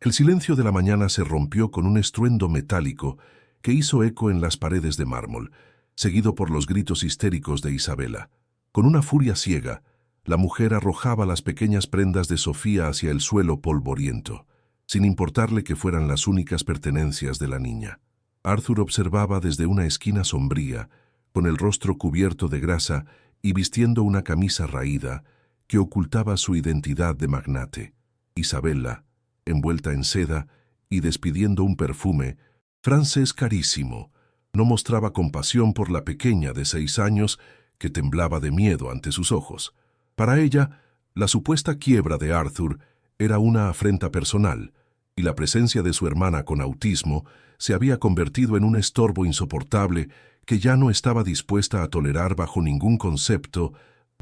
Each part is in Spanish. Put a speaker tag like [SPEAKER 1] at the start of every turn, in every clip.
[SPEAKER 1] El silencio de la mañana se rompió con un estruendo metálico que hizo eco en las paredes de mármol, seguido por los gritos histéricos de Isabela. Con una furia ciega, la mujer arrojaba las pequeñas prendas de Sofía hacia el suelo polvoriento, sin importarle que fueran las únicas pertenencias de la niña. Arthur observaba desde una esquina sombría, con el rostro cubierto de grasa y vistiendo una camisa raída que ocultaba su identidad de magnate. Isabela, envuelta en seda y despidiendo un perfume, francés carísimo, no mostraba compasión por la pequeña de 6 años que temblaba de miedo ante sus ojos. Para ella, la supuesta quiebra de Arthur era una afrenta personal, y la presencia de su hermana con autismo se había convertido en un estorbo insoportable que ya no estaba dispuesta a tolerar bajo ningún concepto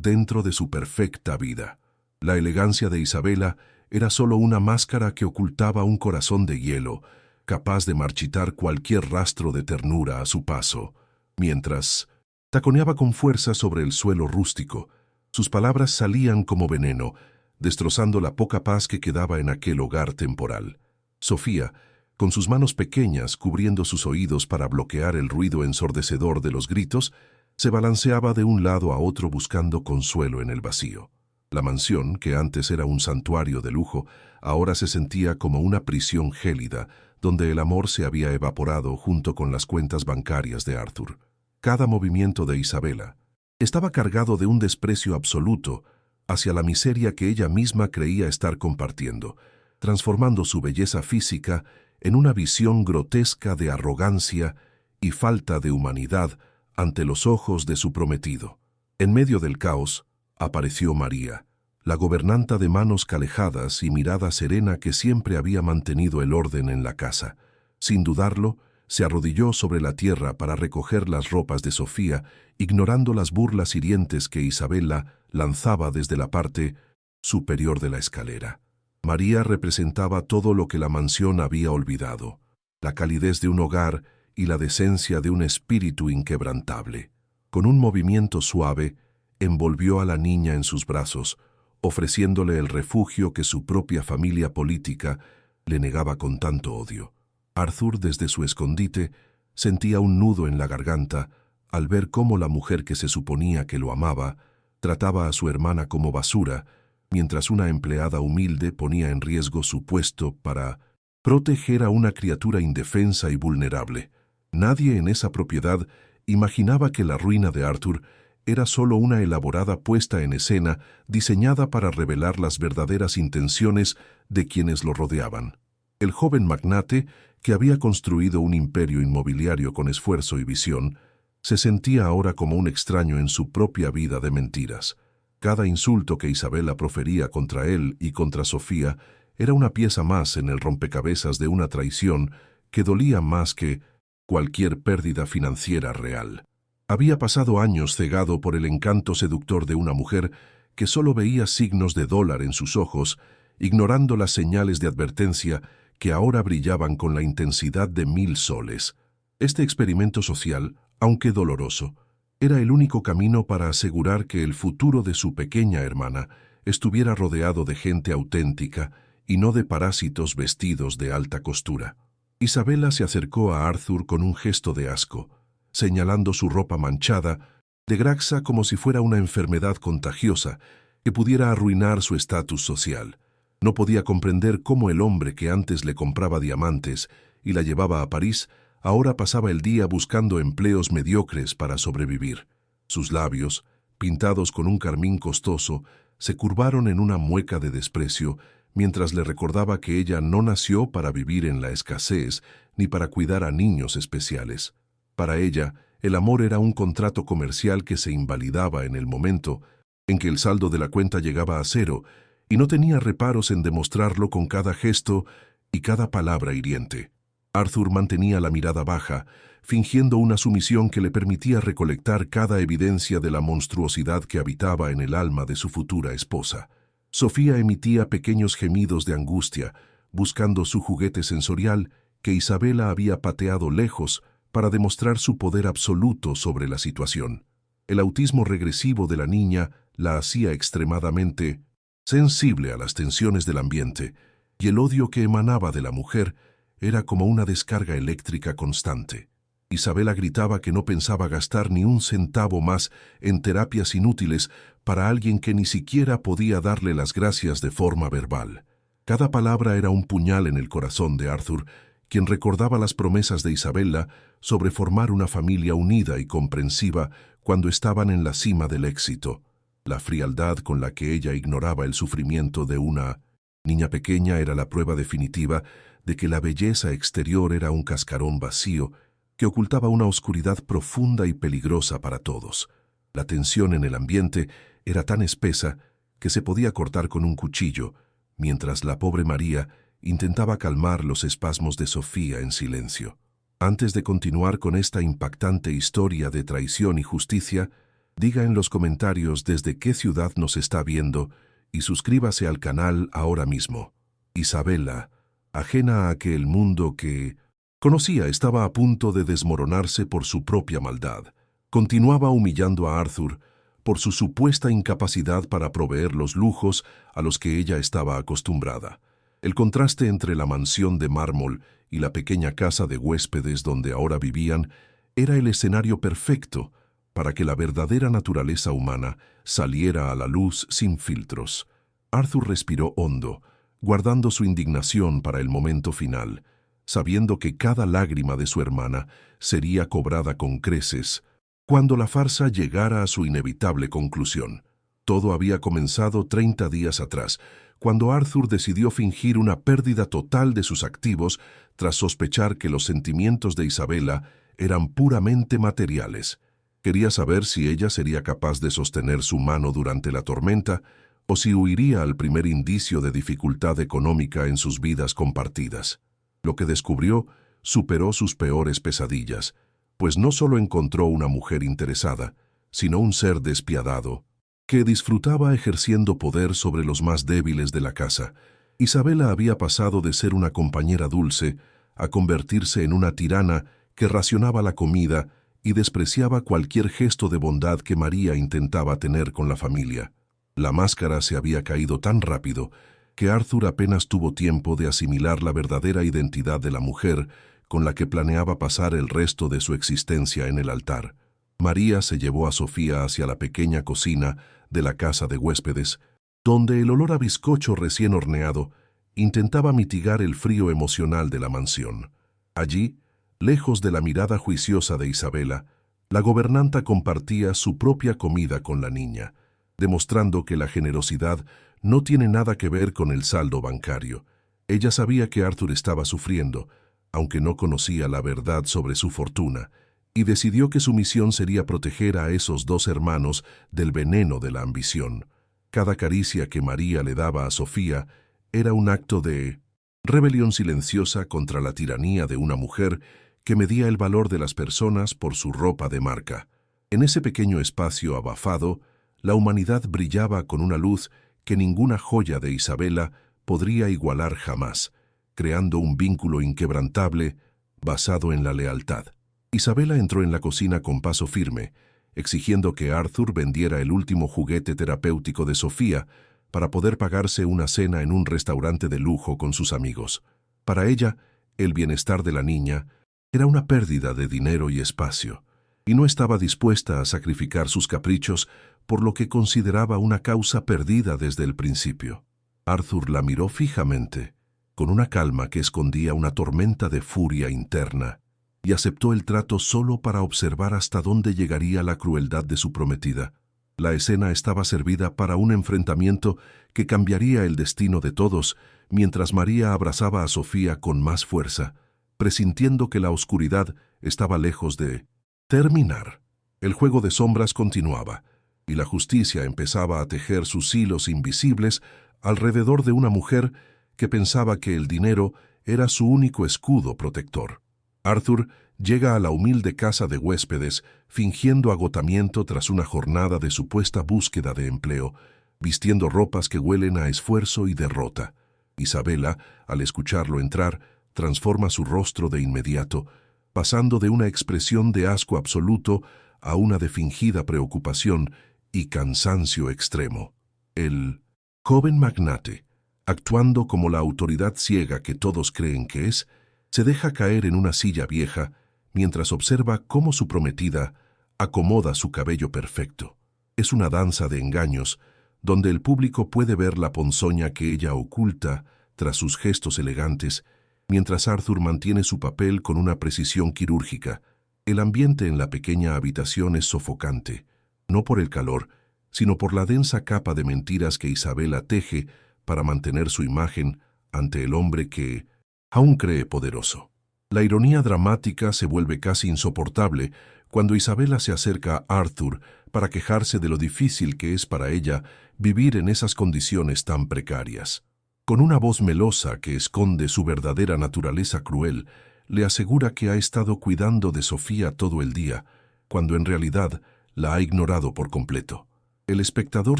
[SPEAKER 1] dentro de su perfecta vida. La elegancia de Isabela era solo una máscara que ocultaba un corazón de hielo, capaz de marchitar cualquier rastro de ternura a su paso. Mientras taconeaba con fuerza sobre el suelo rústico, sus palabras salían como veneno, destrozando la poca paz que quedaba en aquel hogar temporal. Sofía, con sus manos pequeñas cubriendo sus oídos para bloquear el ruido ensordecedor de los gritos, se balanceaba de un lado a otro buscando consuelo en el vacío. La mansión, que antes era un santuario de lujo, ahora se sentía como una prisión gélida, donde el amor se había evaporado junto con las cuentas bancarias de Arthur. Cada movimiento de Isabela estaba cargado de un desprecio absoluto hacia la miseria que ella misma creía estar compartiendo, transformando su belleza física en una visión grotesca de arrogancia y falta de humanidad ante los ojos de su prometido. En medio del caos, apareció María, la gobernanta de manos calejadas y mirada serena que siempre había mantenido el orden en la casa. Sin dudarlo, se arrodilló sobre la tierra para recoger las ropas de Sofía, ignorando las burlas hirientes que Isabela lanzaba desde la parte superior de la escalera. María representaba todo lo que la mansión había olvidado, la calidez de un hogar y la decencia de un espíritu inquebrantable. Con un movimiento suave, envolvió a la niña en sus brazos, ofreciéndole el refugio que su propia familia política le negaba con tanto odio. Arthur, desde su escondite, sentía un nudo en la garganta al ver cómo la mujer que se suponía que lo amaba trataba a su hermana como basura, mientras una empleada humilde ponía en riesgo su puesto para proteger a una criatura indefensa y vulnerable. Nadie en esa propiedad imaginaba que la ruina de Arthur era solo una elaborada puesta en escena diseñada para revelar las verdaderas intenciones de quienes lo rodeaban. El joven magnate, que había construido un imperio inmobiliario con esfuerzo y visión, se sentía ahora como un extraño en su propia vida de mentiras. Cada insulto que Isabela profería contra él y contra Sofía era una pieza más en el rompecabezas de una traición que dolía más que cualquier pérdida financiera real. Había pasado años cegado por el encanto seductor de una mujer que solo veía signos de dólar en sus ojos, ignorando las señales de advertencia que ahora brillaban con la intensidad de 1000 soles. Este experimento social, aunque doloroso, era el único camino para asegurar que el futuro de su pequeña hermana estuviera rodeado de gente auténtica y no de parásitos vestidos de alta costura. Isabela se acercó a Arthur con un gesto de asco, señalando su ropa manchada de grasa como si fuera una enfermedad contagiosa que pudiera arruinar su estatus social. No podía comprender cómo el hombre que antes le compraba diamantes y la llevaba a París ahora pasaba el día buscando empleos mediocres para sobrevivir. Sus labios, pintados con un carmín costoso, se curvaron en una mueca de desprecio mientras le recordaba que ella no nació para vivir en la escasez ni para cuidar a niños especiales. Para ella, el amor era un contrato comercial que se invalidaba en el momento en que el saldo de la cuenta llegaba a 0 y no tenía reparos en demostrarlo con cada gesto y cada palabra hiriente. Arthur mantenía la mirada baja, fingiendo una sumisión que le permitía recolectar cada evidencia de la monstruosidad que habitaba en el alma de su futura esposa. Sofía emitía pequeños gemidos de angustia, buscando su juguete sensorial que Isabela había pateado lejos para demostrar su poder absoluto sobre la situación. El autismo regresivo de la niña la hacía extremadamente sensible a las tensiones del ambiente, y el odio que emanaba de la mujer era como una descarga eléctrica constante. Isabela gritaba que no pensaba gastar ni un centavo más en terapias inútiles para alguien que ni siquiera podía darle las gracias de forma verbal. Cada palabra era un puñal en el corazón de Arthur, quien recordaba las promesas de Isabela sobre formar una familia unida y comprensiva cuando estaban en la cima del éxito. La frialdad con la que ella ignoraba el sufrimiento de una niña pequeña era la prueba definitiva de que la belleza exterior era un cascarón vacío que ocultaba una oscuridad profunda y peligrosa para todos. La tensión en el ambiente era tan espesa que se podía cortar con un cuchillo, mientras la pobre María intentaba calmar los espasmos de Sofía en silencio. Antes de continuar con esta impactante historia de traición y justicia, diga en los comentarios desde qué ciudad nos está viendo y suscríbase al canal ahora mismo. Isabela, ajena a aquel mundo que conocía, estaba a punto de desmoronarse por su propia maldad. Continuaba humillando a Arthur por su supuesta incapacidad para proveer los lujos a los que ella estaba acostumbrada. El contraste entre la mansión de mármol y la pequeña casa de huéspedes donde ahora vivían era el escenario perfecto para que la verdadera naturaleza humana saliera a la luz sin filtros. Arthur respiró hondo, guardando su indignación para el momento final, sabiendo que cada lágrima de su hermana sería cobrada con creces cuando la farsa llegara a su inevitable conclusión. Todo había comenzado 30 días atrás, cuando Arthur decidió fingir una pérdida total de sus activos tras sospechar que los sentimientos de Isabela eran puramente materiales. Quería saber si ella sería capaz de sostener su mano durante la tormenta o si huiría al primer indicio de dificultad económica en sus vidas compartidas. Lo que descubrió superó sus peores pesadillas, pues no solo encontró una mujer interesada, sino un ser despiadado, que disfrutaba ejerciendo poder sobre los más débiles de la casa. Isabela había pasado de ser una compañera dulce a convertirse en una tirana que racionaba la comida y despreciaba cualquier gesto de bondad que María intentaba tener con la familia. La máscara se había caído tan rápido que Arthur apenas tuvo tiempo de asimilar la verdadera identidad de la mujer con la que planeaba pasar el resto de su existencia en el altar. María se llevó a Sofía hacia la pequeña cocina de la casa de huéspedes, donde el olor a bizcocho recién horneado intentaba mitigar el frío emocional de la mansión. Allí, lejos de la mirada juiciosa de Isabela, la gobernanta compartía su propia comida con la niña, demostrando que la generosidad no tiene nada que ver con el saldo bancario. Ella sabía que Arthur estaba sufriendo, aunque no conocía la verdad sobre su fortuna, y decidió que su misión sería proteger a esos dos hermanos del veneno de la ambición. Cada caricia que María le daba a Sofía era un acto de rebelión silenciosa contra la tiranía de una mujer que medía el valor de las personas por su ropa de marca. En ese pequeño espacio abafado, la humanidad brillaba con una luz que ninguna joya de Isabela podría igualar jamás, creando un vínculo inquebrantable basado en la lealtad. Isabela entró en la cocina con paso firme, exigiendo que Arthur vendiera el último juguete terapéutico de Sofía para poder pagarse una cena en un restaurante de lujo con sus amigos. Para ella, el bienestar de la niña era una pérdida de dinero y espacio, y no estaba dispuesta a sacrificar sus caprichos por lo que consideraba una causa perdida desde el principio. Arthur la miró fijamente, con una calma que escondía una tormenta de furia interna, y aceptó el trato solo para observar hasta dónde llegaría la crueldad de su prometida. La escena estaba servida para un enfrentamiento que cambiaría el destino de todos, mientras María abrazaba a Sofía con más fuerza, presintiendo que la oscuridad estaba lejos de terminar. El juego de sombras continuaba, y la justicia empezaba a tejer sus hilos invisibles alrededor de una mujer que pensaba que el dinero era su único escudo protector. Arthur llega a la humilde casa de huéspedes fingiendo agotamiento tras una jornada de supuesta búsqueda de empleo, vistiendo ropas que huelen a esfuerzo y derrota. Isabela, al escucharlo entrar, transforma su rostro de inmediato, pasando de una expresión de asco absoluto a una de fingida preocupación y cansancio extremo. El joven magnate, Actuando como la autoridad ciega que todos creen que es, se deja caer en una silla vieja mientras observa cómo su prometida acomoda su cabello perfecto. Es una danza de engaños, donde el público puede ver la ponzoña que ella oculta tras sus gestos elegantes, mientras Arthur mantiene su papel con una precisión quirúrgica. El ambiente en la pequeña habitación es sofocante, no por el calor, sino por la densa capa de mentiras que Isabela teje para mantener su imagen ante el hombre que aún cree poderoso. La ironía dramática se vuelve casi insoportable cuando Isabela se acerca a Arthur para quejarse de lo difícil que es para ella vivir en esas condiciones tan precarias. Con una voz melosa que esconde su verdadera naturaleza cruel, le asegura que ha estado cuidando de Sofía todo el día, cuando en realidad la ha ignorado por completo. El espectador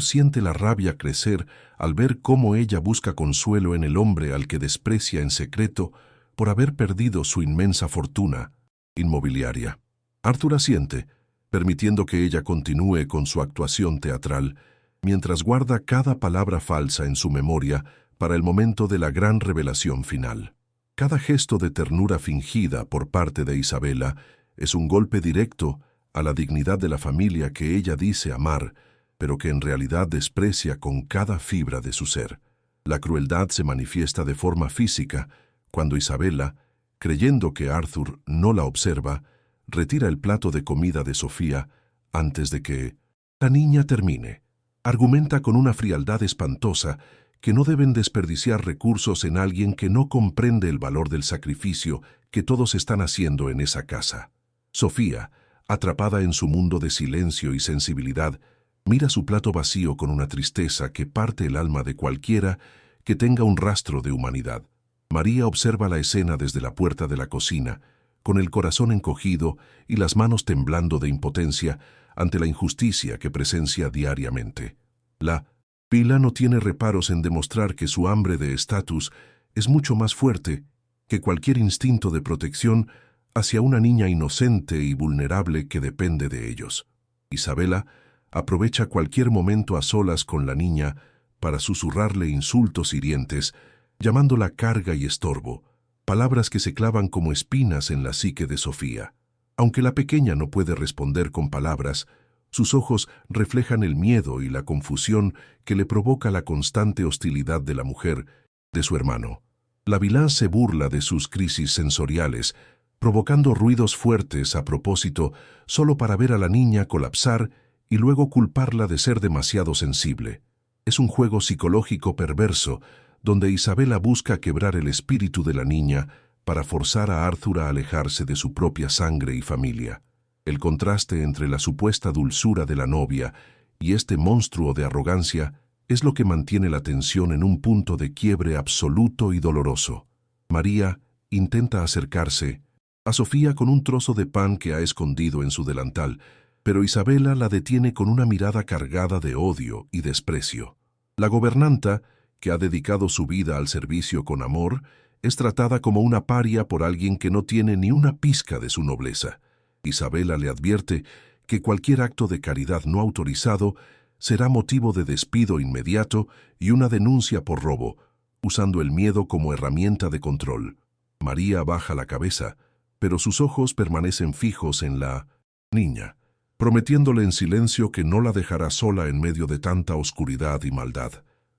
[SPEAKER 1] siente la rabia crecer al ver cómo ella busca consuelo en el hombre al que desprecia en secreto por haber perdido su inmensa fortuna inmobiliaria. Arthur asiente, permitiendo que ella continúe con su actuación teatral, mientras guarda cada palabra falsa en su memoria para el momento de la gran revelación final. Cada gesto de ternura fingida por parte de Isabela es un golpe directo a la dignidad de la familia que ella dice amar, pero que en realidad desprecia con cada fibra de su ser. La crueldad se manifiesta de forma física cuando Isabela, creyendo que Arthur no la observa, retira el plato de comida de Sofía antes de que la niña termine. Argumenta con una frialdad espantosa que no deben desperdiciar recursos en alguien que no comprende el valor del sacrificio que todos están haciendo en esa casa. Sofía, atrapada en su mundo de silencio y sensibilidad, mira su plato vacío con una tristeza que parte el alma de cualquiera que tenga un rastro de humanidad. María observa la escena desde la puerta de la cocina, con el corazón encogido y las manos temblando de impotencia ante la injusticia que presencia diariamente. La Pila no tiene reparos en demostrar que su hambre de estatus es mucho más fuerte que cualquier instinto de protección hacia una niña inocente y vulnerable que depende de ellos. Isabela aprovecha cualquier momento a solas con la niña para susurrarle insultos hirientes, llamándola carga y estorbo, palabras que se clavan como espinas en la psique de Sofía. Aunque la pequeña no puede responder con palabras, sus ojos reflejan el miedo y la confusión que le provoca la constante hostilidad de la mujer, de su hermano. La vilán se burla de sus crisis sensoriales, provocando ruidos fuertes a propósito solo para ver a la niña colapsar y luego culparla de ser demasiado sensible. Es un juego psicológico perverso, donde Isabela busca quebrar el espíritu de la niña para forzar a Arthur a alejarse de su propia sangre y familia. El contraste entre la supuesta dulzura de la novia y este monstruo de arrogancia es lo que mantiene la tensión en un punto de quiebre absoluto y doloroso. María intenta acercarse a Sofía con un trozo de pan que ha escondido en su delantal, pero Isabela la detiene con una mirada cargada de odio y desprecio. La gobernanta, que ha dedicado su vida al servicio con amor, es tratada como una paria por alguien que no tiene ni una pizca de su nobleza. Isabela le advierte que cualquier acto de caridad no autorizado será motivo de despido inmediato y una denuncia por robo, usando el miedo como herramienta de control. María baja la cabeza, pero sus ojos permanecen fijos en la niña, prometiéndole en silencio que no la dejará sola en medio de tanta oscuridad y maldad.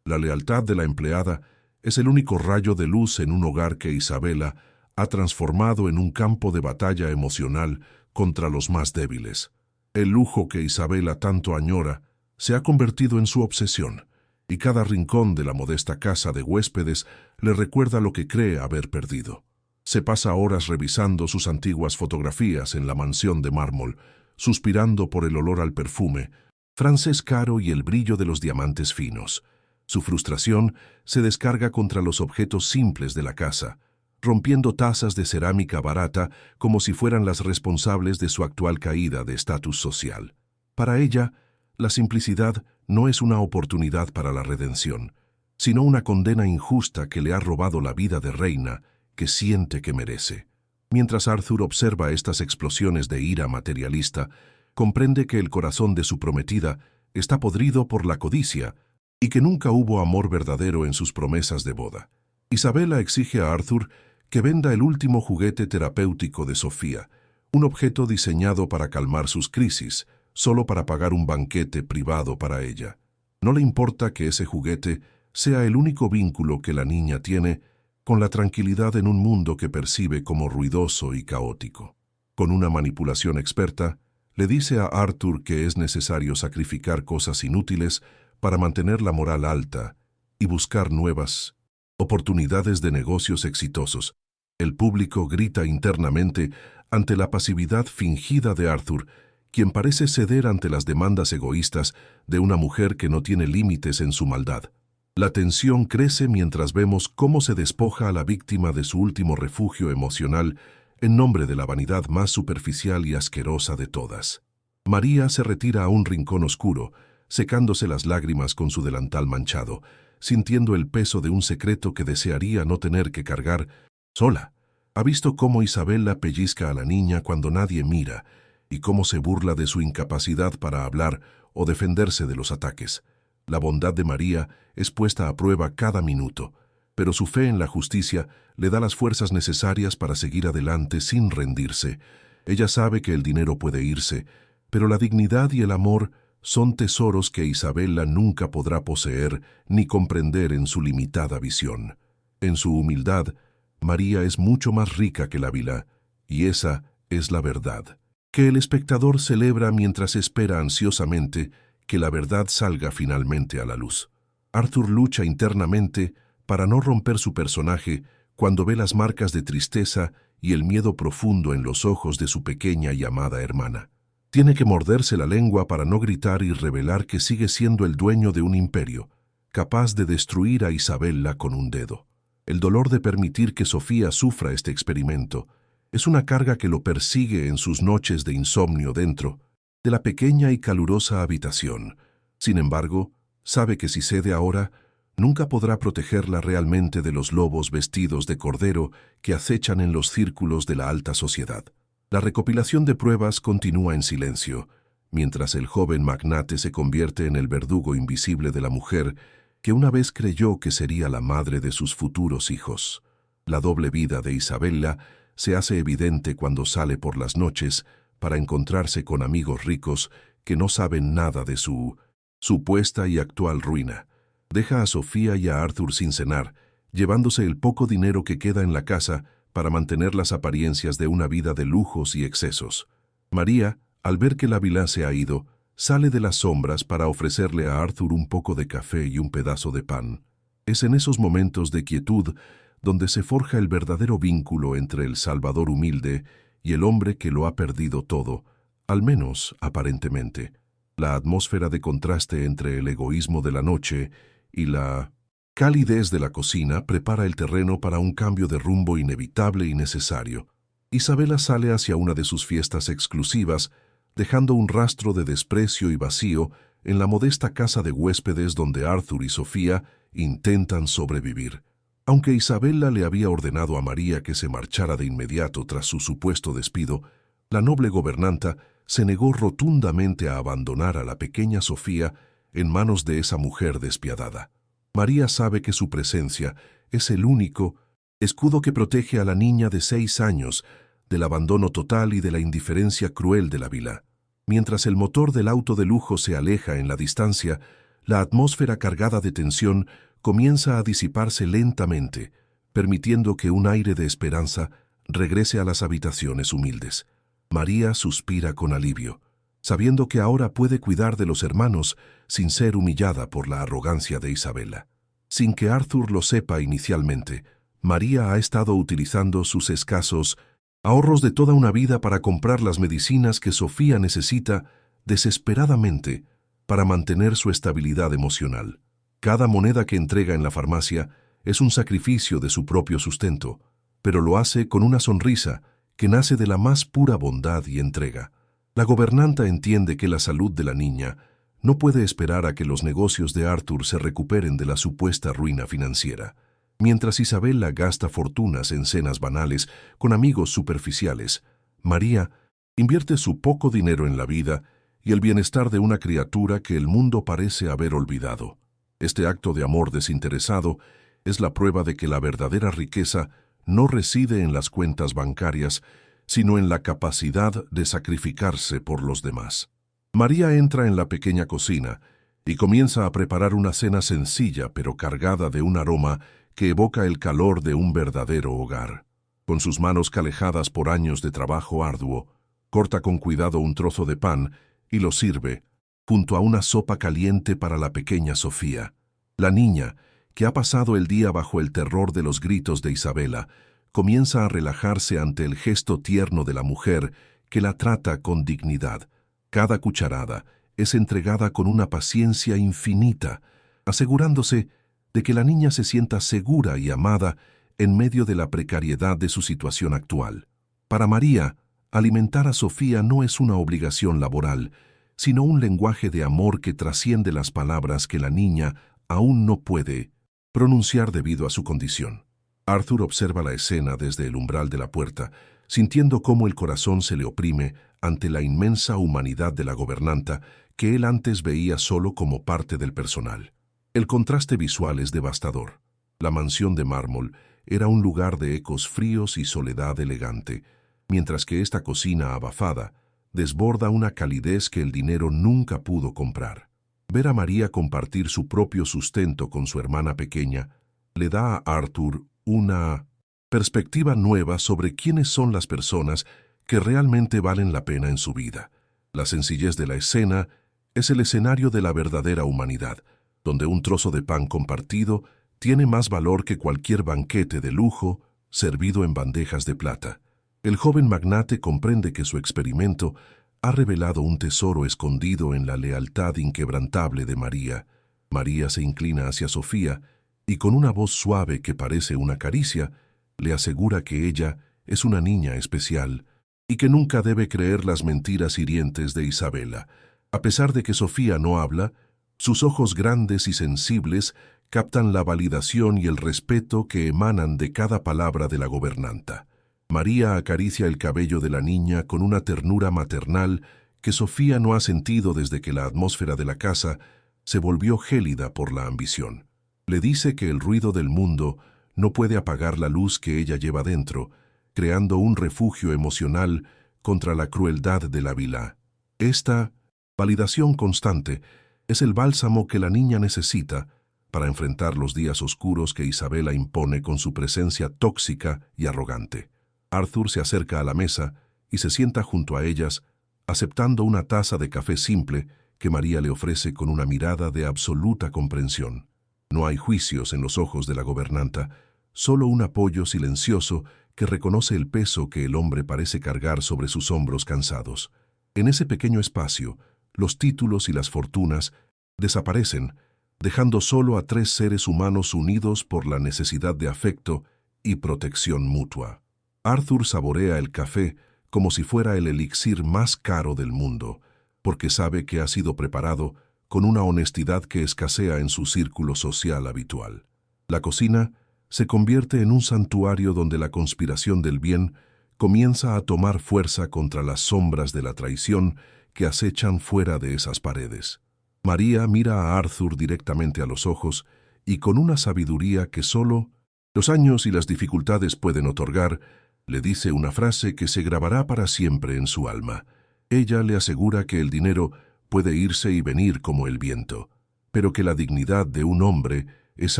[SPEAKER 1] La lealtad de la empleada es el único rayo de luz en un hogar que Isabela ha transformado en un campo de batalla emocional contra los más débiles. El lujo que Isabela tanto añora se ha convertido en su obsesión, y cada rincón de la modesta casa de huéspedes le recuerda lo que cree haber perdido. Se pasa horas revisando sus antiguas fotografías en la mansión de mármol, suspirando por el olor al perfume, francés caro y el brillo de los diamantes finos. Su frustración se descarga contra los objetos simples de la casa, rompiendo tazas de cerámica barata como si fueran las responsables de su actual caída de estatus social. Para ella, la simplicidad no es una oportunidad para la redención, sino una condena injusta que le ha robado la vida de reina que siente que merece. Mientras Arthur observa estas explosiones de ira materialista, comprende que el corazón de su prometida está podrido por la codicia, y que nunca hubo amor verdadero en sus promesas de boda. Isabela exige a Arthur que venda el último juguete terapéutico de Sofía, un objeto diseñado para calmar sus crisis, solo para pagar un banquete privado para ella. No le importa que ese juguete sea el único vínculo que la niña tiene con la tranquilidad en un mundo que percibe como ruidoso y caótico. Con una manipulación experta, le dice a Arthur que es necesario sacrificar cosas inútiles para mantener la moral alta y buscar nuevas oportunidades de negocios exitosos. El público grita internamente ante la pasividad fingida de Arthur, quien parece ceder ante las demandas egoístas de una mujer que no tiene límites en su maldad. La tensión crece mientras vemos cómo se despoja a la víctima de su último refugio emocional en nombre de la vanidad más superficial y asquerosa de todas. María se retira a un rincón oscuro, secándose las lágrimas con su delantal manchado, sintiendo el peso de un secreto que desearía no tener que cargar sola. Ha visto cómo Isabela pellizca a la niña cuando nadie mira y cómo se burla de su incapacidad para hablar o defenderse de los ataques. La bondad de María es puesta a prueba cada minuto, pero su fe en la justicia le da las fuerzas necesarias para seguir adelante sin rendirse. Ella sabe que el dinero puede irse, pero la dignidad y el amor son tesoros que Isabela nunca podrá poseer ni comprender en su limitada visión. En su humildad, María es mucho más rica que la vila, y esa es la verdad, que el espectador celebra mientras espera ansiosamente que la verdad salga finalmente a la luz. Arthur lucha internamente para no romper su personaje cuando ve las marcas de tristeza y el miedo profundo en los ojos de su pequeña y amada hermana. Tiene que morderse la lengua para no gritar y revelar que sigue siendo el dueño de un imperio, capaz de destruir a Isabela con un dedo. El dolor de permitir que Sofía sufra este experimento es una carga que lo persigue en sus noches de insomnio dentro de la pequeña y calurosa habitación. Sin embargo, sabe que si cede ahora, nunca podrá protegerla realmente de los lobos vestidos de cordero que acechan en los círculos de la alta sociedad. La recopilación de pruebas continúa en silencio, mientras el joven magnate se convierte en el verdugo invisible de la mujer que una vez creyó que sería la madre de sus futuros hijos. La doble vida de Isabela se hace evidente cuando sale por las noches para encontrarse con amigos ricos que no saben nada de su supuesta y actual ruina. Deja a Sofía y a Arthur sin cenar, llevándose el poco dinero que queda en la casa para mantener las apariencias de una vida de lujos y excesos. María, al ver que la vila se ha ido, sale de las sombras para ofrecerle a Arthur un poco de café y un pedazo de pan. Es en esos momentos de quietud donde se forja el verdadero vínculo entre el Salvador humilde y el hombre que lo ha perdido todo, al menos aparentemente. La atmósfera de contraste entre el egoísmo de la noche y la calidez de la cocina prepara el terreno para un cambio de rumbo inevitable y necesario. Isabela sale hacia una de sus fiestas exclusivas, dejando un rastro de desprecio y vacío en la modesta casa de huéspedes donde Arthur y Sofía intentan sobrevivir. Aunque Isabela le había ordenado a María que se marchara de inmediato tras su supuesto despido, la noble gobernanta se negó rotundamente a abandonar a la pequeña Sofía en manos de esa mujer despiadada. María sabe que su presencia es el único escudo que protege a la niña de 6 años del abandono total y de la indiferencia cruel de la vila. Mientras el motor del auto de lujo se aleja en la distancia, la atmósfera cargada de tensión comienza a disiparse lentamente, permitiendo que un aire de esperanza regrese a las habitaciones humildes. María suspira con alivio, sabiendo que ahora puede cuidar de los hermanos sin ser humillada por la arrogancia de Isabela. Sin que Arthur lo sepa inicialmente, María ha estado utilizando sus escasos ahorros de toda una vida para comprar las medicinas que Sofía necesita desesperadamente para mantener su estabilidad emocional. Cada moneda que entrega en la farmacia es un sacrificio de su propio sustento, pero lo hace con una sonrisa que nace de la más pura bondad y entrega. La gobernanta entiende que la salud de la niña no puede esperar a que los negocios de Arthur se recuperen de la supuesta ruina financiera. Mientras Isabela gasta fortunas en cenas banales con amigos superficiales, María invierte su poco dinero en la vida y el bienestar de una criatura que el mundo parece haber olvidado. Este acto de amor desinteresado es la prueba de que la verdadera riqueza no reside en las cuentas bancarias, sino en la capacidad de sacrificarse por los demás. María entra en la pequeña cocina y comienza a preparar una cena sencilla pero cargada de un aroma que evoca el calor de un verdadero hogar. Con sus manos calejadas por años de trabajo arduo, corta con cuidado un trozo de pan y lo sirve, junto a una sopa caliente para la pequeña Sofía. La niña, que ha pasado el día bajo el terror de los gritos de Isabela, comienza a relajarse ante el gesto tierno de la mujer que la trata con dignidad. Cada cucharada es entregada con una paciencia infinita, asegurándose de que la niña se sienta segura y amada en medio de la precariedad de su situación actual. Para María, alimentar a Sofía no es una obligación laboral, sino un lenguaje de amor que trasciende las palabras que la niña aún no puede pronunciar debido a su condición. Arthur observa la escena desde el umbral de la puerta, sintiendo cómo el corazón se le oprime ante la inmensa humanidad de la gobernanta que él antes veía solo como parte del personal. El contraste visual es devastador. La mansión de mármol era un lugar de ecos fríos y soledad elegante, mientras que esta cocina abafada desborda una calidez que el dinero nunca pudo comprar. Ver a María compartir su propio sustento con su hermana pequeña le da a Arthur una perspectiva nueva sobre quiénes son las personas que realmente valen la pena en su vida. La sencillez de la escena es el escenario de la verdadera humanidad, donde un trozo de pan compartido tiene más valor que cualquier banquete de lujo servido en bandejas de plata. El joven magnate comprende que su experimento ha revelado un tesoro escondido en la lealtad inquebrantable de María. María se inclina hacia Sofía y con una voz suave que parece una caricia, le asegura que ella es una niña especial y que nunca debe creer las mentiras hirientes de Isabela. A pesar de que Sofía no habla, sus ojos grandes y sensibles captan la validación y el respeto que emanan de cada palabra de la gobernanta. María acaricia el cabello de la niña con una ternura maternal que Sofía no ha sentido desde que la atmósfera de la casa se volvió gélida por la ambición. Le dice que el ruido del mundo no puede apagar la luz que ella lleva dentro, creando un refugio emocional contra la crueldad de la vila. Esta validación constante es el bálsamo que la niña necesita para enfrentar los días oscuros que Isabela impone con su presencia tóxica y arrogante. Arthur se acerca a la mesa y se sienta junto a ellas, aceptando una taza de café simple que María le ofrece con una mirada de absoluta comprensión. No hay juicios en los ojos de la gobernanta, solo un apoyo silencioso que reconoce el peso que el hombre parece cargar sobre sus hombros cansados. En ese pequeño espacio, los títulos y las fortunas desaparecen, dejando solo a tres seres humanos unidos por la necesidad de afecto y protección mutua. Arthur saborea el café como si fuera el elixir más caro del mundo, porque sabe que ha sido preparado con una honestidad que escasea en su círculo social habitual. La cocina se convierte en un santuario donde la conspiración del bien comienza a tomar fuerza contra las sombras de la traición que acechan fuera de esas paredes. María mira a Arthur directamente a los ojos y con una sabiduría que solo los años y las dificultades pueden otorgar, le dice una frase que se grabará para siempre en su alma. Ella le asegura que el dinero puede irse y venir como el viento, pero que la dignidad de un hombre es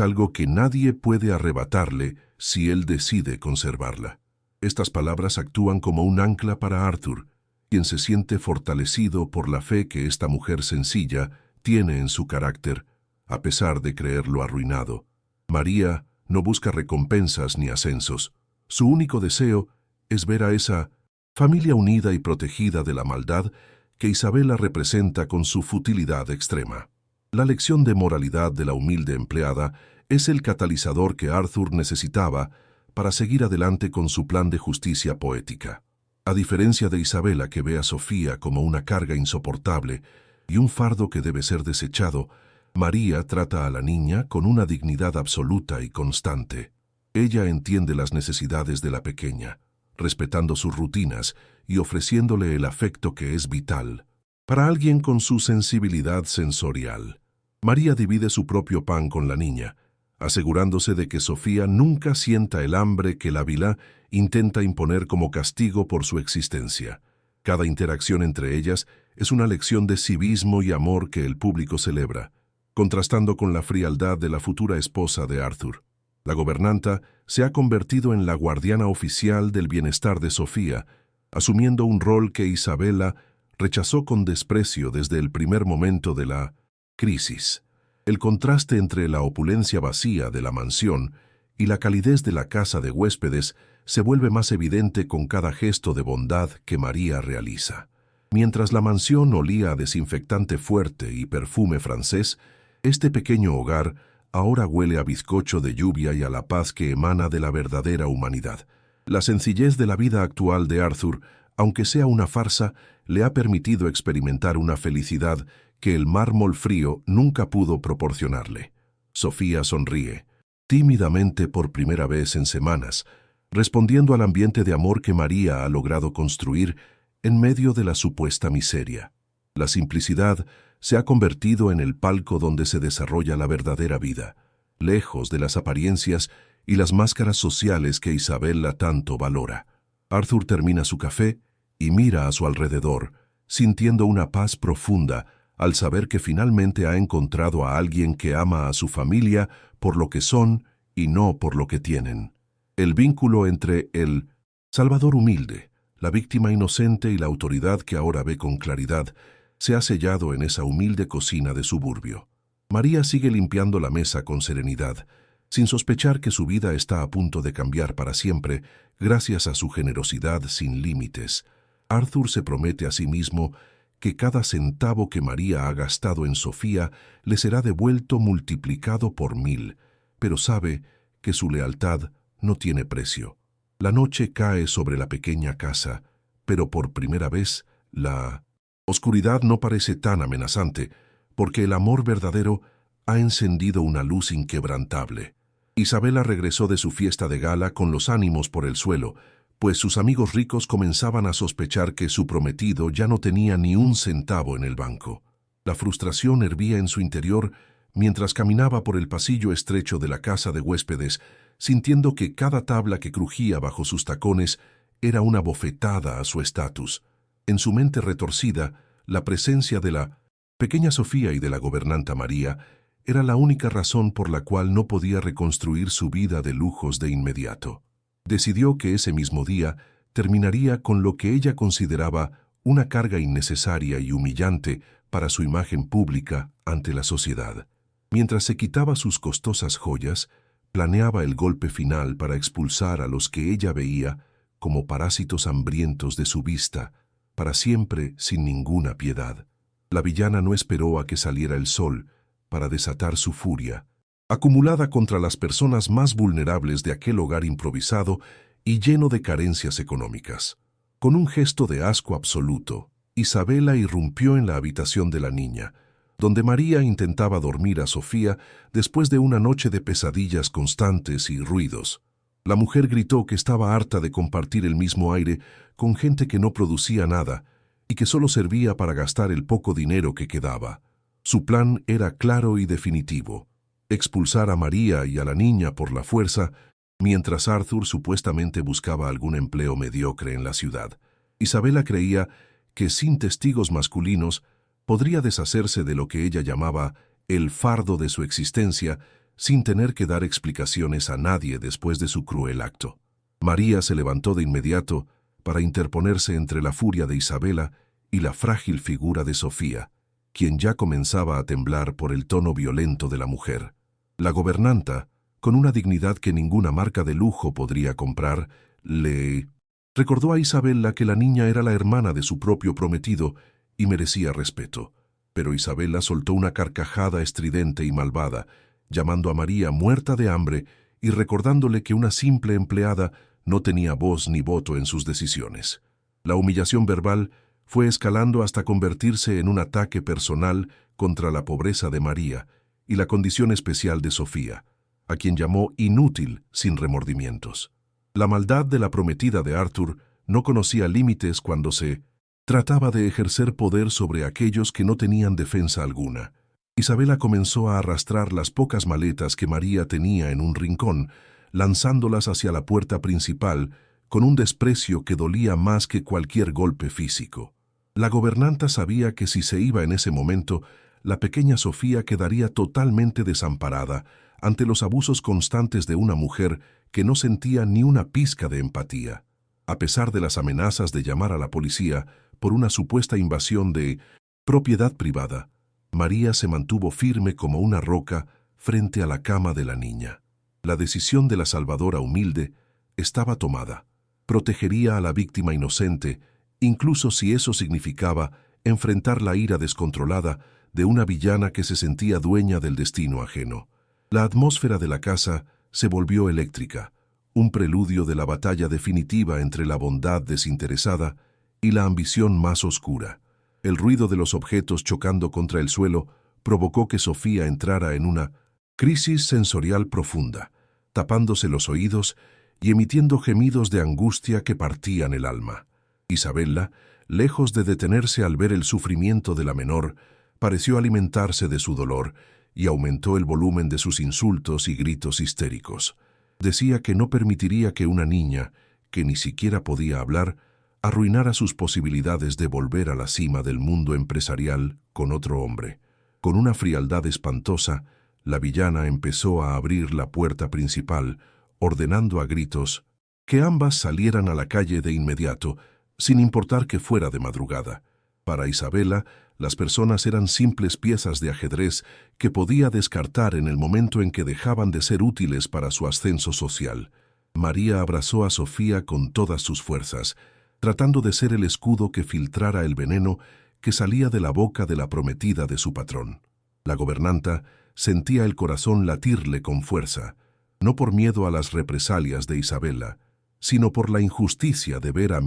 [SPEAKER 1] algo que nadie puede arrebatarle si él decide conservarla. Estas palabras actúan como un ancla para Arthur, quien se siente fortalecido por la fe que esta mujer sencilla tiene en su carácter, a pesar de creerlo arruinado. María no busca recompensas ni ascensos. Su único deseo es ver a esa familia unida y protegida de la maldad que Isabela representa con su futilidad extrema. La lección de moralidad de la humilde empleada es el catalizador que Arthur necesitaba para seguir adelante con su plan de justicia poética. A diferencia de Isabela, que ve a Sofía como una carga insoportable y un fardo que debe ser desechado, María trata a la niña con una dignidad absoluta y constante. Ella entiende las necesidades de la pequeña, respetando sus rutinas y ofreciéndole el afecto que es vital para alguien con su sensibilidad sensorial. María divide su propio pan con la niña, asegurándose de que Sofía nunca sienta el hambre que la vilá intenta imponer como castigo por su existencia. Cada interacción entre ellas es una lección de civismo y amor que el público celebra, contrastando con la frialdad de la futura esposa de Arthur. La gobernanta se ha convertido en la guardiana oficial del bienestar de Sofía, asumiendo un rol que Isabela rechazó con desprecio desde el primer momento de la crisis. El contraste entre la opulencia vacía de la mansión y la calidez de la casa de huéspedes se vuelve más evidente con cada gesto de bondad que María realiza. Mientras la mansión olía a desinfectante fuerte y perfume francés, este pequeño hogar ahora huele a bizcocho de lluvia y a la paz que emana de la verdadera humanidad. La sencillez de la vida actual de Arthur, aunque sea una farsa, le ha permitido experimentar una felicidad que el mármol frío nunca pudo proporcionarle. Sofía sonríe, tímidamente por primera vez en semanas, respondiendo al ambiente de amor que María ha logrado construir en medio de la supuesta miseria. La simplicidad se ha convertido en el palco donde se desarrolla la verdadera vida, lejos de las apariencias y las máscaras sociales que Isabela tanto valora. Arthur termina su café y mira a su alrededor, sintiendo una paz profunda al saber que finalmente ha encontrado a alguien que ama a su familia por lo que son y no por lo que tienen. El vínculo entre el Salvador humilde, la víctima inocente y la autoridad que ahora ve con claridad se ha sellado en esa humilde cocina de suburbio. María sigue limpiando la mesa con serenidad, sin sospechar que su vida está a punto de cambiar para siempre gracias a su generosidad sin límites. Arthur se promete a sí mismo que cada centavo que María ha gastado en Sofía le será devuelto multiplicado por 1000, pero sabe que su lealtad no tiene precio. La noche cae sobre la pequeña casa, pero por primera vez la oscuridad no parece tan amenazante, porque el amor verdadero ha encendido una luz inquebrantable. Isabela regresó de su fiesta de gala con los ánimos por el suelo, pues sus amigos ricos comenzaban a sospechar que su prometido ya no tenía ni un centavo en el banco. La frustración hervía en su interior mientras caminaba por el pasillo estrecho de la casa de huéspedes, sintiendo que cada tabla que crujía bajo sus tacones era una bofetada a su estatus. En su mente retorcida, la presencia de la pequeña Sofía y de la gobernanta María era la única razón por la cual no podía reconstruir su vida de lujos de inmediato. Decidió que ese mismo día terminaría con lo que ella consideraba una carga innecesaria y humillante para su imagen pública ante la sociedad. Mientras se quitaba sus costosas joyas, planeaba el golpe final para expulsar a los que ella veía como parásitos hambrientos de su vista, para siempre sin ninguna piedad. La villana no esperó a que saliera el sol para desatar su furia, acumulada contra las personas más vulnerables de aquel hogar improvisado y lleno de carencias económicas. Con un gesto de asco absoluto, Isabela irrumpió en la habitación de la niña, donde María intentaba dormir a Sofía después de una noche de pesadillas constantes y ruidos. La mujer gritó que estaba harta de compartir el mismo aire con gente que no producía nada y que solo servía para gastar el poco dinero que quedaba. Su plan era claro y definitivo: expulsar a María y a la niña por la fuerza, mientras Arthur supuestamente buscaba algún empleo mediocre en la ciudad. Isabela creía que sin testigos masculinos podría deshacerse de lo que ella llamaba el fardo de su existencia sin tener que dar explicaciones a nadie después de su cruel acto. María se levantó de inmediato para interponerse entre la furia de Isabela y la frágil figura de Sofía, quien ya comenzaba a temblar por el tono violento de la mujer. La gobernanta, con una dignidad que ninguna marca de lujo podría comprar, le recordó a Isabela que la niña era la hermana de su propio prometido y merecía respeto. Pero Isabela soltó una carcajada estridente y malvada, llamando a María muerta de hambre y recordándole que una simple empleada no tenía voz ni voto en sus decisiones. La humillación verbal fue escalando hasta convertirse en un ataque personal contra la pobreza de María y la condición especial de Sofía, a quien llamó inútil sin remordimientos. La maldad de la prometida de Arthur no conocía límites cuando se trataba de ejercer poder sobre aquellos que no tenían defensa alguna. Isabela comenzó a arrastrar las pocas maletas que María tenía en un rincón, lanzándolas hacia la puerta principal, con un desprecio que dolía más que cualquier golpe físico. La gobernanta sabía que si se iba en ese momento, la pequeña Sofía quedaría totalmente desamparada ante los abusos constantes de una mujer que no sentía ni una pizca de empatía. A pesar de las amenazas de llamar a la policía por una supuesta invasión de propiedad privada, María se mantuvo firme como una roca frente a la cama de la niña. La decisión de la salvadora humilde estaba tomada. Protegería a la víctima inocente, incluso si eso significaba enfrentar la ira descontrolada de una villana que se sentía dueña del destino ajeno. La atmósfera de la casa se volvió eléctrica, un preludio de la batalla definitiva entre la bondad desinteresada y la ambición más oscura. El ruido de los objetos chocando contra el suelo provocó que Sofía entrara en una crisis sensorial profunda, tapándose los oídos y emitiendo gemidos de angustia que partían el alma. Isabela, lejos de detenerse al ver el sufrimiento de la menor, pareció alimentarse de su dolor y aumentó el volumen de sus insultos y gritos histéricos. Decía que no permitiría que una niña, que ni siquiera podía hablar, arruinara sus posibilidades de volver a la cima del mundo empresarial con otro hombre. Con una frialdad espantosa, la villana empezó a abrir la puerta principal, ordenando a gritos que ambas salieran a la calle de inmediato, sin importar que fuera de madrugada. Para Isabela, las personas eran simples piezas de ajedrez que podía descartar en el momento en que dejaban de ser útiles para su ascenso social. María abrazó a Sofía con todas sus fuerzas, tratando de ser el escudo que filtrara el veneno que salía de la boca de la prometida de su patrón. La gobernanta sentía el corazón latirle con fuerza, no por miedo a las represalias de Isabela, sino por la injusticia de ver a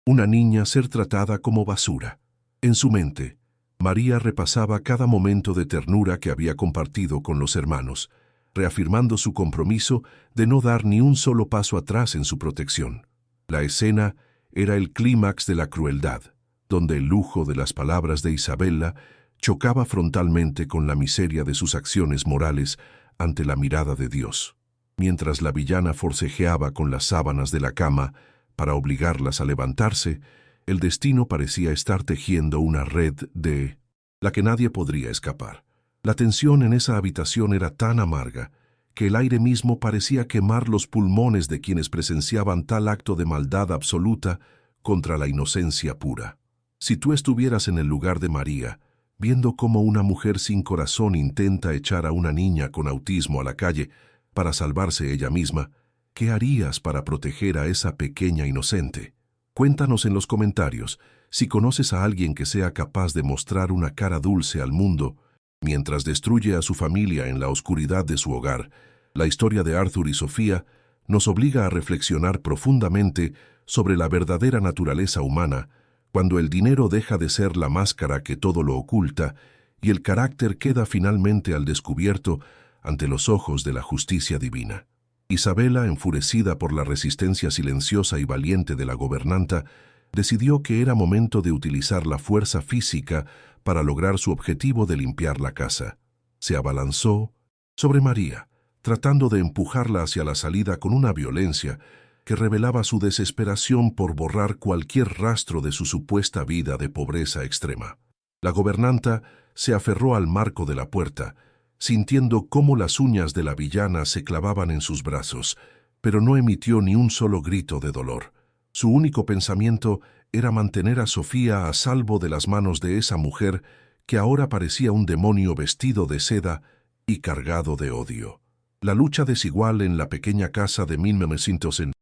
[SPEAKER 1] una niña ser tratada como basura. En su mente, María repasaba cada momento de ternura que había compartido con los hermanos, reafirmando su compromiso de no dar ni un solo paso atrás en su protección. La escena era el clímax de la crueldad, donde el lujo de las palabras de Isabela chocaba frontalmente con la miseria de sus acciones morales ante la mirada de Dios. Mientras la villana forcejeaba con las sábanas de la cama para obligarlas a levantarse, el destino parecía estar tejiendo una red de la que nadie podría escapar. La tensión en esa habitación era tan amarga que el aire mismo parecía quemar los pulmones de quienes presenciaban tal acto de maldad absoluta contra la inocencia pura. Si tú estuvieras en el lugar de María, viendo cómo una mujer sin corazón intenta echar a una niña con autismo a la calle para salvarse ella misma, ¿qué harías para proteger a esa pequeña inocente? Cuéntanos en los comentarios si conoces a alguien que sea capaz de mostrar una cara dulce al mundo mientras destruye a su familia en la oscuridad de su hogar. La historia de Arthur y Sofía nos obliga a reflexionar profundamente sobre la verdadera naturaleza humana cuando el dinero deja de ser la máscara que todo lo oculta y el carácter queda finalmente al descubierto ante los ojos de la justicia divina. Isabela, enfurecida por la resistencia silenciosa y valiente de la gobernanta, decidió que era momento de utilizar la fuerza física para lograr su objetivo de limpiar la casa. Se abalanzó sobre María, tratando de empujarla hacia la salida con una violencia que revelaba su desesperación por borrar cualquier rastro de su supuesta vida de pobreza extrema. La gobernanta se aferró al marco de la puerta, sintiendo cómo las uñas de la villana se clavaban en sus brazos, pero no emitió ni un solo grito de dolor. Su único pensamiento era mantener a Sofía a salvo de las manos de esa mujer que ahora parecía un demonio vestido de seda y cargado de odio. La lucha desigual en la pequeña casa de 1900 en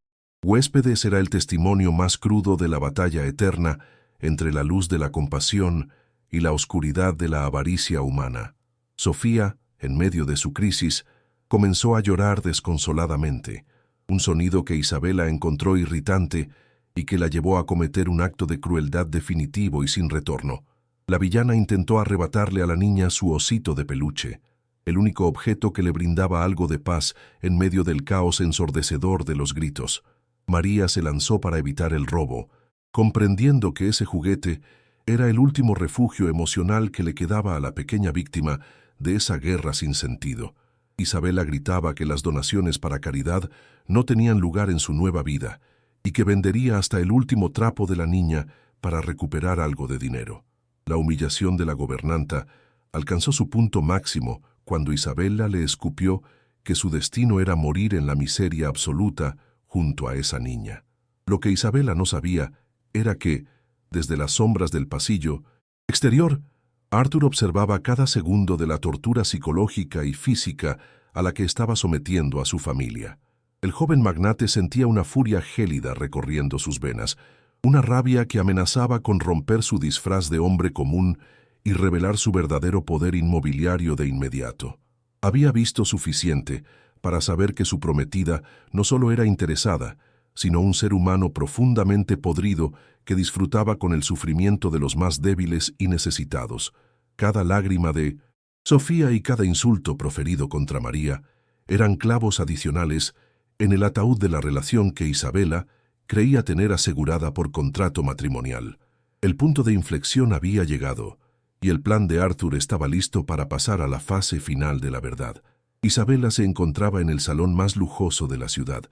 [SPEAKER 1] Huéspedes era el testimonio más crudo de la batalla eterna entre la luz de la compasión y la oscuridad de la avaricia humana. Sofía, en medio de su crisis, comenzó a llorar desconsoladamente, un sonido que Isabela encontró irritante y que la llevó a cometer un acto de crueldad definitivo y sin retorno. La villana intentó arrebatarle a la niña su osito de peluche, el único objeto que le brindaba algo de paz en medio del caos ensordecedor de los gritos. María se lanzó para evitar el robo, comprendiendo que ese juguete Era el último refugio emocional que le quedaba a la pequeña víctima de esa guerra sin sentido. Isabela gritaba que las donaciones para caridad no tenían lugar en su nueva vida y que vendería hasta el último trapo de la niña para recuperar algo de dinero. La humillación de la gobernanta alcanzó su punto máximo cuando Isabela le escupió que su destino era morir en la miseria absoluta junto a esa niña. Lo que Isabela no sabía era que, desde las sombras del pasillo exterior, Arthur observaba cada segundo de la tortura psicológica y física a la que estaba sometiendo a su familia. El joven magnate sentía una furia gélida recorriendo sus venas, una rabia que amenazaba con romper su disfraz de hombre común y revelar su verdadero poder inmobiliario de inmediato. Había visto suficiente para saber que su prometida no solo era interesada, sino un ser humano profundamente podrido que disfrutaba con el sufrimiento de los más débiles y necesitados. Cada lágrima de Sofía y cada insulto proferido contra María eran clavos adicionales en el ataúd de la relación que Isabela creía tener asegurada por contrato matrimonial. El punto de inflexión había llegado, y el plan de Arthur estaba listo para pasar a la fase final de la verdad. Isabela se encontraba en el salón más lujoso de la ciudad,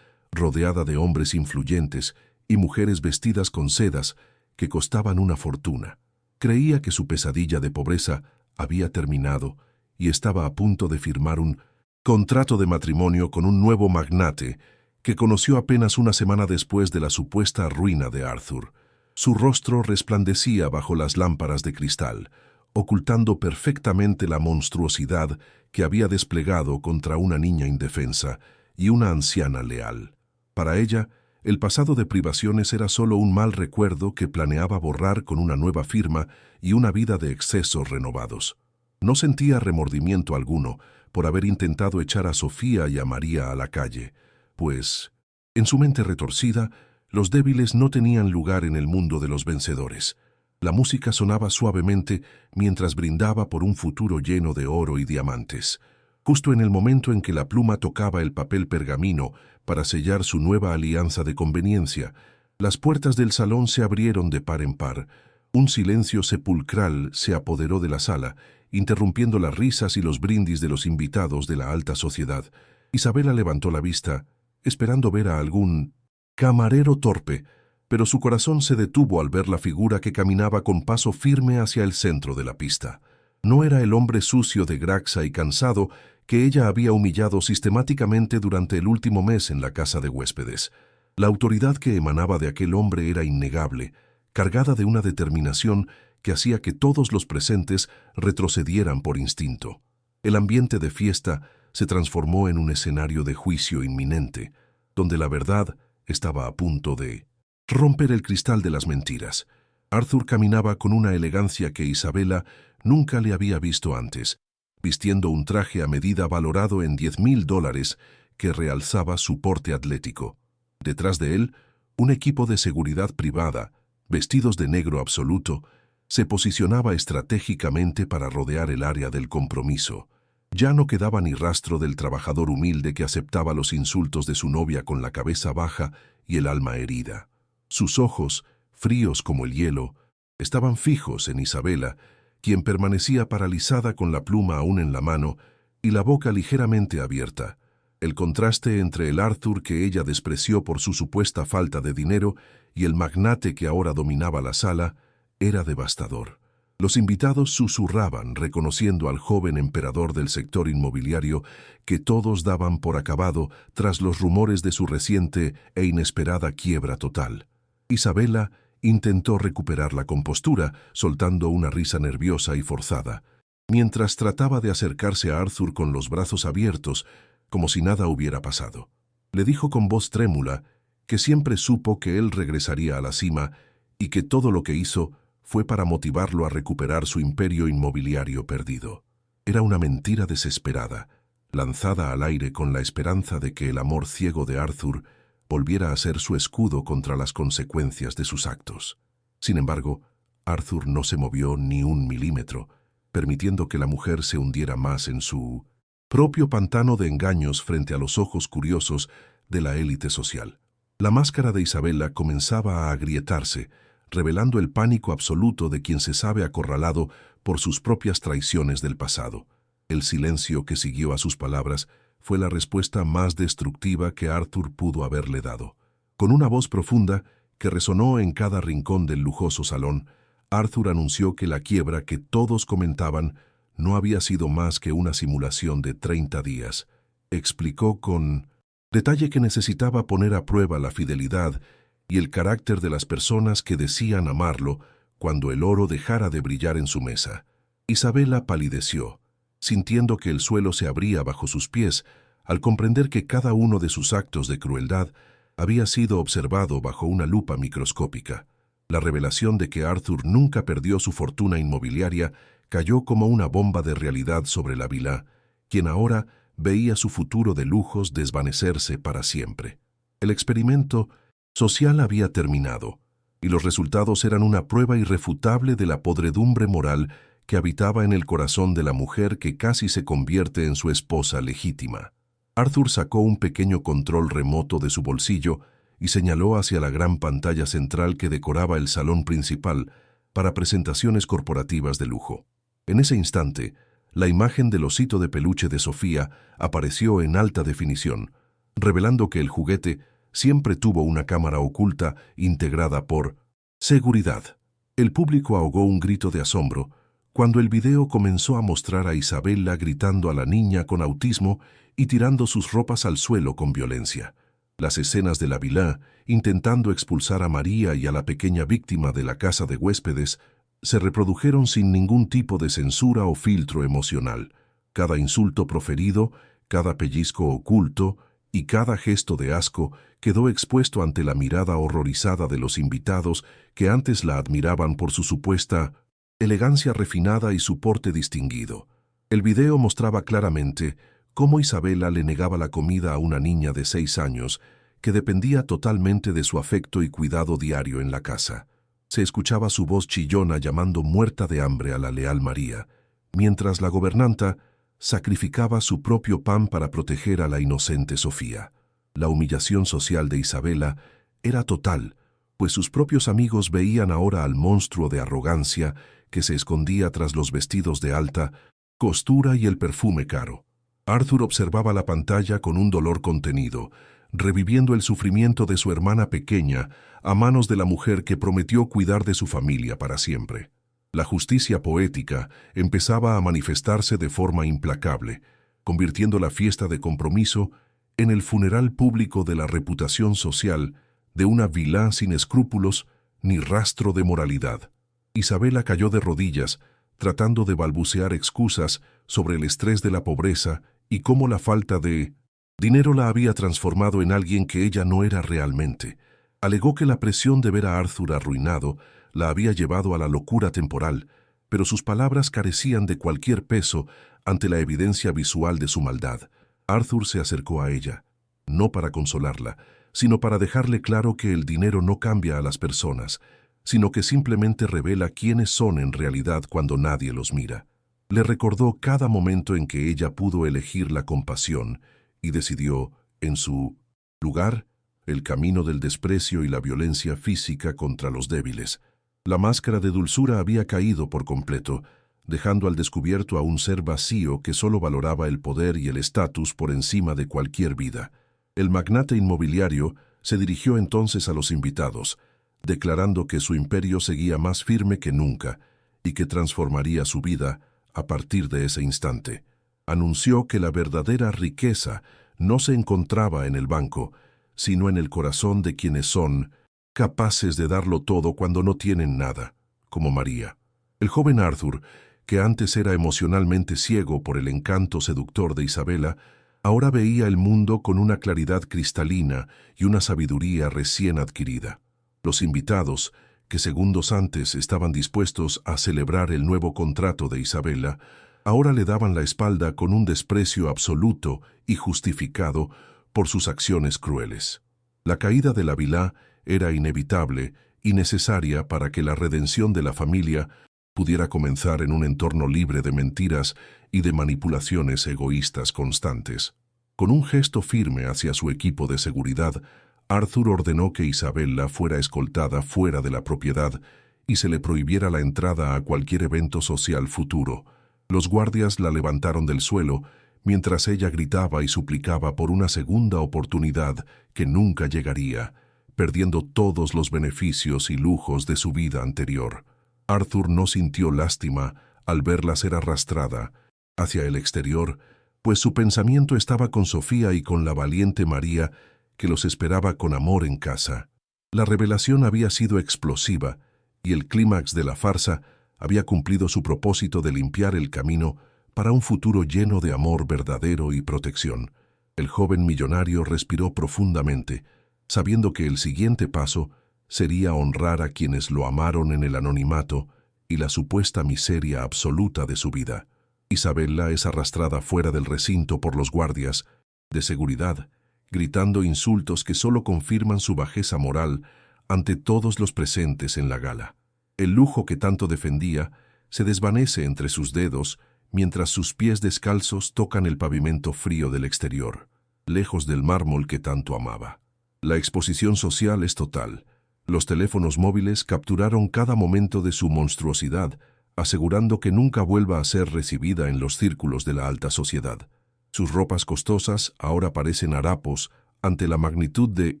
[SPEAKER 1] rodeada de hombres influyentes y mujeres vestidas con sedas que costaban una fortuna. Creía que su pesadilla de pobreza había terminado y estaba a punto de firmar un contrato de matrimonio con un nuevo magnate que conoció apenas una semana después de la supuesta ruina de Arthur. Su rostro resplandecía bajo las lámparas de cristal, ocultando perfectamente la monstruosidad que había desplegado contra una niña indefensa y una anciana leal. Para ella, el pasado de privaciones era solo un mal recuerdo que planeaba borrar con una nueva firma y una vida de excesos renovados. No sentía remordimiento alguno por haber intentado echar a Sofía y a María a la calle, pues, en su mente retorcida, los débiles no tenían lugar en el mundo de los vencedores. La música sonaba suavemente mientras brindaba por un futuro lleno de oro y diamantes. Justo en el momento en que la pluma tocaba el papel pergamino para sellar su nueva alianza de conveniencia, las puertas del salón se abrieron de par en par. Un silencio sepulcral se apoderó de la sala, interrumpiendo las risas y los brindis de los invitados de la alta sociedad. Isabela levantó la vista, esperando ver a algún camarero torpe, pero su corazón se detuvo al ver la figura que caminaba con paso firme hacia el centro de la pista. No era el hombre sucio de graxa y cansado que ella había humillado sistemáticamente durante el último mes en la casa de huéspedes. La autoridad que emanaba de aquel hombre era innegable, cargada de una determinación que hacía que todos los presentes retrocedieran por instinto. El ambiente de fiesta se transformó en un escenario de juicio inminente, donde la verdad estaba a punto de romper el cristal de las mentiras. Arthur caminaba con una elegancia que Isabela nunca le había visto antes, vistiendo un traje a medida valorado en $10,000 que realzaba su porte atlético. Detrás de él, un equipo de seguridad privada, vestidos de negro absoluto, se posicionaba estratégicamente para rodear el área del compromiso. Ya no quedaba ni rastro del trabajador humilde que aceptaba los insultos de su novia con la cabeza baja y el alma herida. Sus ojos, fríos como el hielo, estaban fijos en Isabela, quien permanecía paralizada con la pluma aún en la mano y la boca ligeramente abierta. El contraste entre el Arthur que ella despreció por su supuesta falta de dinero y el magnate que ahora dominaba la sala era devastador. Los invitados susurraban, reconociendo al joven emperador del sector inmobiliario que todos daban por acabado tras los rumores de su reciente e inesperada quiebra total. Isabela intentó recuperar la compostura, soltando una risa nerviosa y forzada, mientras trataba de acercarse a Arthur con los brazos abiertos, como si nada hubiera pasado. Le dijo con voz trémula que siempre supo que él regresaría a la cima y que todo lo que hizo fue para motivarlo a recuperar su imperio inmobiliario perdido. Era una mentira desesperada, lanzada al aire con la esperanza de que el amor ciego de Arthur volviera a ser su escudo contra las consecuencias de sus actos. Sin embargo, Arthur no se movió ni un milímetro, permitiendo que la mujer se hundiera más en su propio pantano de engaños frente a los ojos curiosos de la élite social. La máscara de Isabela comenzaba a agrietarse, revelando el pánico absoluto de quien se sabe acorralado por sus propias traiciones del pasado. El silencio que siguió a sus palabras fue la respuesta más destructiva que Arthur pudo haberle dado. Con una voz profunda que resonó en cada rincón del lujoso salón, Arthur anunció que la quiebra que todos comentaban no había sido más que una simulación de 30 días. Explicó con detalle que necesitaba poner a prueba la fidelidad y el carácter de las personas que decían amarlo cuando el oro dejara de brillar en su mesa. Isabela palideció, sintiendo que el suelo se abría bajo sus pies al comprender que cada uno de sus actos de crueldad había sido observado bajo una lupa microscópica. La revelación de que Arthur nunca perdió su fortuna inmobiliaria cayó como una bomba de realidad sobre la vila, quien ahora veía su futuro de lujos desvanecerse para siempre. El experimento social había terminado, y los resultados eran una prueba irrefutable de la podredumbre moral que habitaba en el corazón de la mujer que casi se convierte en su esposa legítima. Arthur sacó un pequeño control remoto de su bolsillo y señaló hacia la gran pantalla central que decoraba el salón principal para presentaciones corporativas de lujo. En ese instante, la imagen del osito de peluche de Sofía apareció en alta definición, revelando que el juguete siempre tuvo una cámara oculta integrada por seguridad. El público ahogó un grito de asombro cuando el video comenzó a mostrar a Isabela gritando a la niña con autismo y tirando sus ropas al suelo con violencia. Las escenas de la vila, intentando expulsar a María y a la pequeña víctima de la casa de huéspedes, se reprodujeron sin ningún tipo de censura o filtro emocional. Cada insulto proferido, cada pellizco oculto y cada gesto de asco quedó expuesto ante la mirada horrorizada de los invitados que antes la admiraban por su supuesta elegancia refinada y su porte distinguido. El video mostraba claramente cómo Isabela le negaba la comida a una niña de 6 años que dependía totalmente de su afecto y cuidado diario en la casa. Se escuchaba su voz chillona llamando muerta de hambre a la leal María, mientras la gobernanta sacrificaba su propio pan para proteger a la inocente Sofía. La humillación social de Isabela era total, pues sus propios amigos veían ahora al monstruo de arrogancia que se escondía tras los vestidos de alta costura y el perfume caro. Arthur observaba la pantalla con un dolor contenido, reviviendo el sufrimiento de su hermana pequeña a manos de la mujer que prometió cuidar de su familia para siempre. La justicia poética empezaba a manifestarse de forma implacable, convirtiendo la fiesta de compromiso en el funeral público de la reputación social de una vilá sin escrúpulos ni rastro de moralidad. Isabela cayó de rodillas, tratando de balbucear excusas sobre el estrés de la pobreza y cómo la falta de dinero la había transformado en alguien que ella no era realmente. Alegó que la presión de ver a Arthur arruinado la había llevado a la locura temporal, pero sus palabras carecían de cualquier peso ante la evidencia visual de su maldad. Arthur se acercó a ella, no para consolarla, sino para dejarle claro que el dinero no cambia a las personas, sino que simplemente revela quiénes son en realidad cuando nadie los mira. Le recordó cada momento en que ella pudo elegir la compasión y decidió, en su lugar, el camino del desprecio y la violencia física contra los débiles. La máscara de dulzura había caído por completo, dejando al descubierto a un ser vacío que solo valoraba el poder y el estatus por encima de cualquier vida. El magnate inmobiliario se dirigió entonces a los invitados, declarando que su imperio seguía más firme que nunca y que transformaría su vida a partir de ese instante. Anunció que la verdadera riqueza no se encontraba en el banco, sino en el corazón de quienes son capaces de darlo todo cuando no tienen nada, como María. El joven Arthur, que antes era emocionalmente ciego por el encanto seductor de Isabela, ahora veía el mundo con una claridad cristalina y una sabiduría recién adquirida. Los invitados, que segundos antes estaban dispuestos a celebrar el nuevo contrato de Isabela, ahora le daban la espalda con un desprecio absoluto y justificado por sus acciones crueles. La caída de la vilá era inevitable y necesaria para que la redención de la familia pudiera comenzar en un entorno libre de mentiras y de manipulaciones egoístas constantes. Con un gesto firme hacia su equipo de seguridad, Arthur ordenó que Isabella fuera escoltada fuera de la propiedad y se le prohibiera la entrada a cualquier evento social futuro. Los guardias la levantaron del suelo mientras ella gritaba y suplicaba por una segunda oportunidad que nunca llegaría, perdiendo todos los beneficios y lujos de su vida anterior. Arthur no sintió lástima al verla ser arrastrada hacia el exterior, pues su pensamiento estaba con Sofía y con la valiente María, que los esperaba con amor en casa. La revelación había sido explosiva, y el clímax de la farsa había cumplido su propósito de limpiar el camino para un futuro lleno de amor verdadero y protección. El joven millonario respiró profundamente, sabiendo que el siguiente paso sería honrar a quienes lo amaron en el anonimato y la supuesta miseria absoluta de su vida. Isabella es arrastrada fuera del recinto por los guardias de seguridad, gritando insultos que solo confirman su bajeza moral ante todos los presentes en la gala. El lujo que tanto defendía se desvanece entre sus dedos mientras sus pies descalzos tocan el pavimento frío del exterior, lejos del mármol que tanto amaba. La exposición social es total. Los teléfonos móviles capturaron cada momento de su monstruosidad, asegurando que nunca vuelva a ser recibida en los círculos de la alta sociedad. Sus ropas costosas ahora parecen harapos ante la magnitud de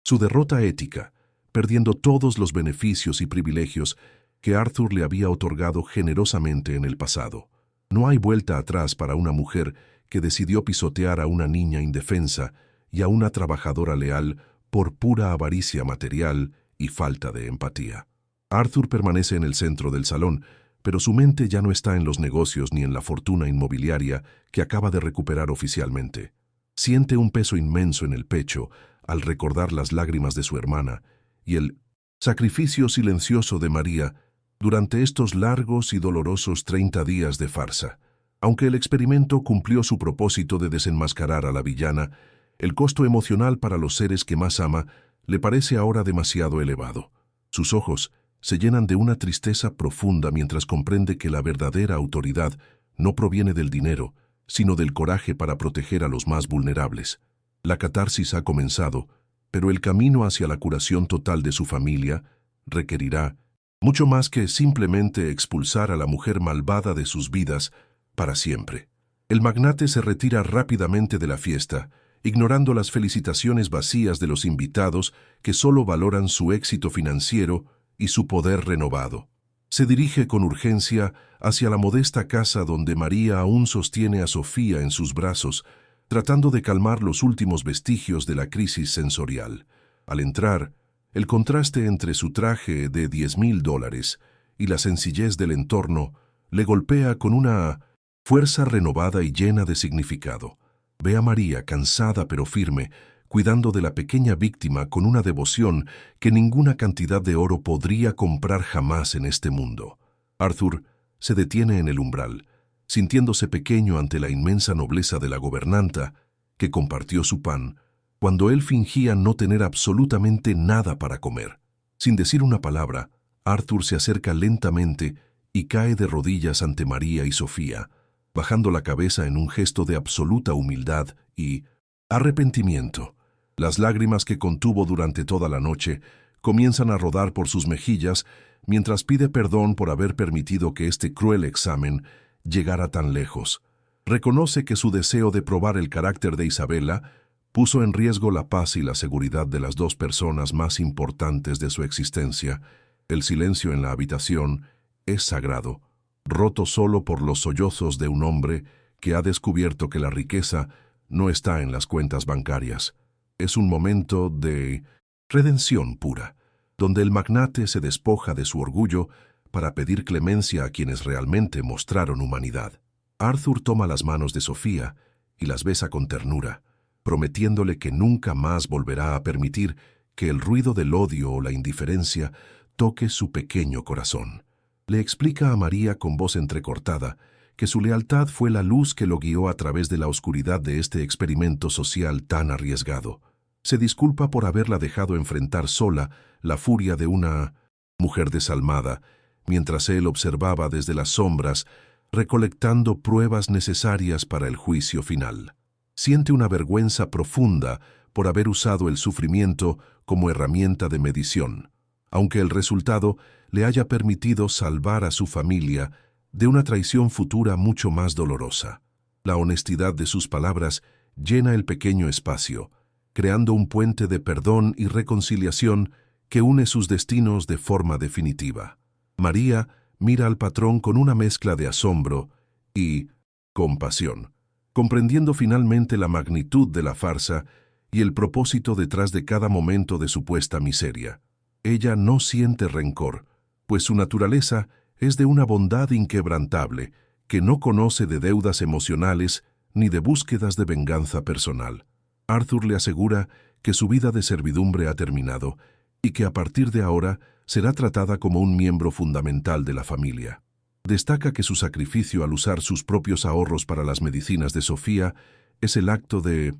[SPEAKER 1] su derrota ética, perdiendo todos los beneficios y privilegios que Arthur le había otorgado generosamente en el pasado. No hay vuelta atrás para una mujer que decidió pisotear a una niña indefensa y a una trabajadora leal por pura avaricia material y falta de empatía. Arthur permanece en el centro del salón, pero su mente ya no está en los negocios ni en la fortuna inmobiliaria que acaba de recuperar oficialmente. Siente un peso inmenso en el pecho al recordar las lágrimas de su hermana y el sacrificio silencioso de María durante estos largos y dolorosos 30 días de farsa. Aunque el experimento cumplió su propósito de desenmascarar a la villana, el costo emocional para los seres que más ama le parece ahora demasiado elevado. Sus ojos se llenan de una tristeza profunda mientras comprende que la verdadera autoridad no proviene del dinero, sino del coraje para proteger a los más vulnerables. La catarsis ha comenzado, pero el camino hacia la curación total de su familia requerirá mucho más que simplemente expulsar a la mujer malvada de sus vidas para siempre. El magnate se retira rápidamente de la fiesta, ignorando las felicitaciones vacías de los invitados que solo valoran su éxito financiero y su poder renovado. Se dirige con urgencia hacia la modesta casa donde María aún sostiene a Sofía en sus brazos, tratando de calmar los últimos vestigios de la crisis sensorial. Al entrar, el contraste entre su traje de $10,000 y la sencillez del entorno le golpea con una fuerza renovada y llena de significado. Ve a María, cansada pero firme, cuidando de la pequeña víctima con una devoción que ninguna cantidad de oro podría comprar jamás en este mundo. Arthur se detiene en el umbral, sintiéndose pequeño ante la inmensa nobleza de la gobernanta que compartió su pan, cuando él fingía no tener absolutamente nada para comer. Sin decir una palabra, Arthur se acerca lentamente y cae de rodillas ante María y Sofía, bajando la cabeza en un gesto de absoluta humildad y arrepentimiento. Las lágrimas que contuvo durante toda la noche comienzan a rodar por sus mejillas mientras pide perdón por haber permitido que este cruel examen llegara tan lejos. Reconoce que su deseo de probar el carácter de Isabella puso en riesgo la paz y la seguridad de las dos personas más importantes de su existencia. El silencio en la habitación es sagrado, roto solo por los sollozos de un hombre que ha descubierto que la riqueza no está en las cuentas bancarias. Es un momento de redención pura, donde el magnate se despoja de su orgullo para pedir clemencia a quienes realmente mostraron humanidad. Arthur toma las manos de Sofía y las besa con ternura, prometiéndole que nunca más volverá a permitir que el ruido del odio o la indiferencia toque su pequeño corazón. Le explica a María con voz entrecortada que su lealtad fue la luz que lo guió a través de la oscuridad de este experimento social tan arriesgado. Se disculpa por haberla dejado enfrentar sola la furia de una mujer desalmada, mientras él observaba desde las sombras, recolectando pruebas necesarias para el juicio final. Siente una vergüenza profunda por haber usado el sufrimiento como herramienta de medición, aunque el resultado le haya permitido salvar a su familia de una traición futura mucho más dolorosa. La honestidad de sus palabras llena el pequeño espacio, creando un puente de perdón y reconciliación que une sus destinos de forma definitiva. María mira al patrón con una mezcla de asombro y compasión, comprendiendo finalmente la magnitud de la farsa y el propósito detrás de cada momento de supuesta miseria. Ella no siente rencor, pues su naturaleza es de una bondad inquebrantable que no conoce de deudas emocionales ni de búsquedas de venganza personal. Arthur le asegura que su vida de servidumbre ha terminado y que a partir de ahora será tratada como un miembro fundamental de la familia. Destaca que su sacrificio al usar sus propios ahorros para las medicinas de Sofía es el acto de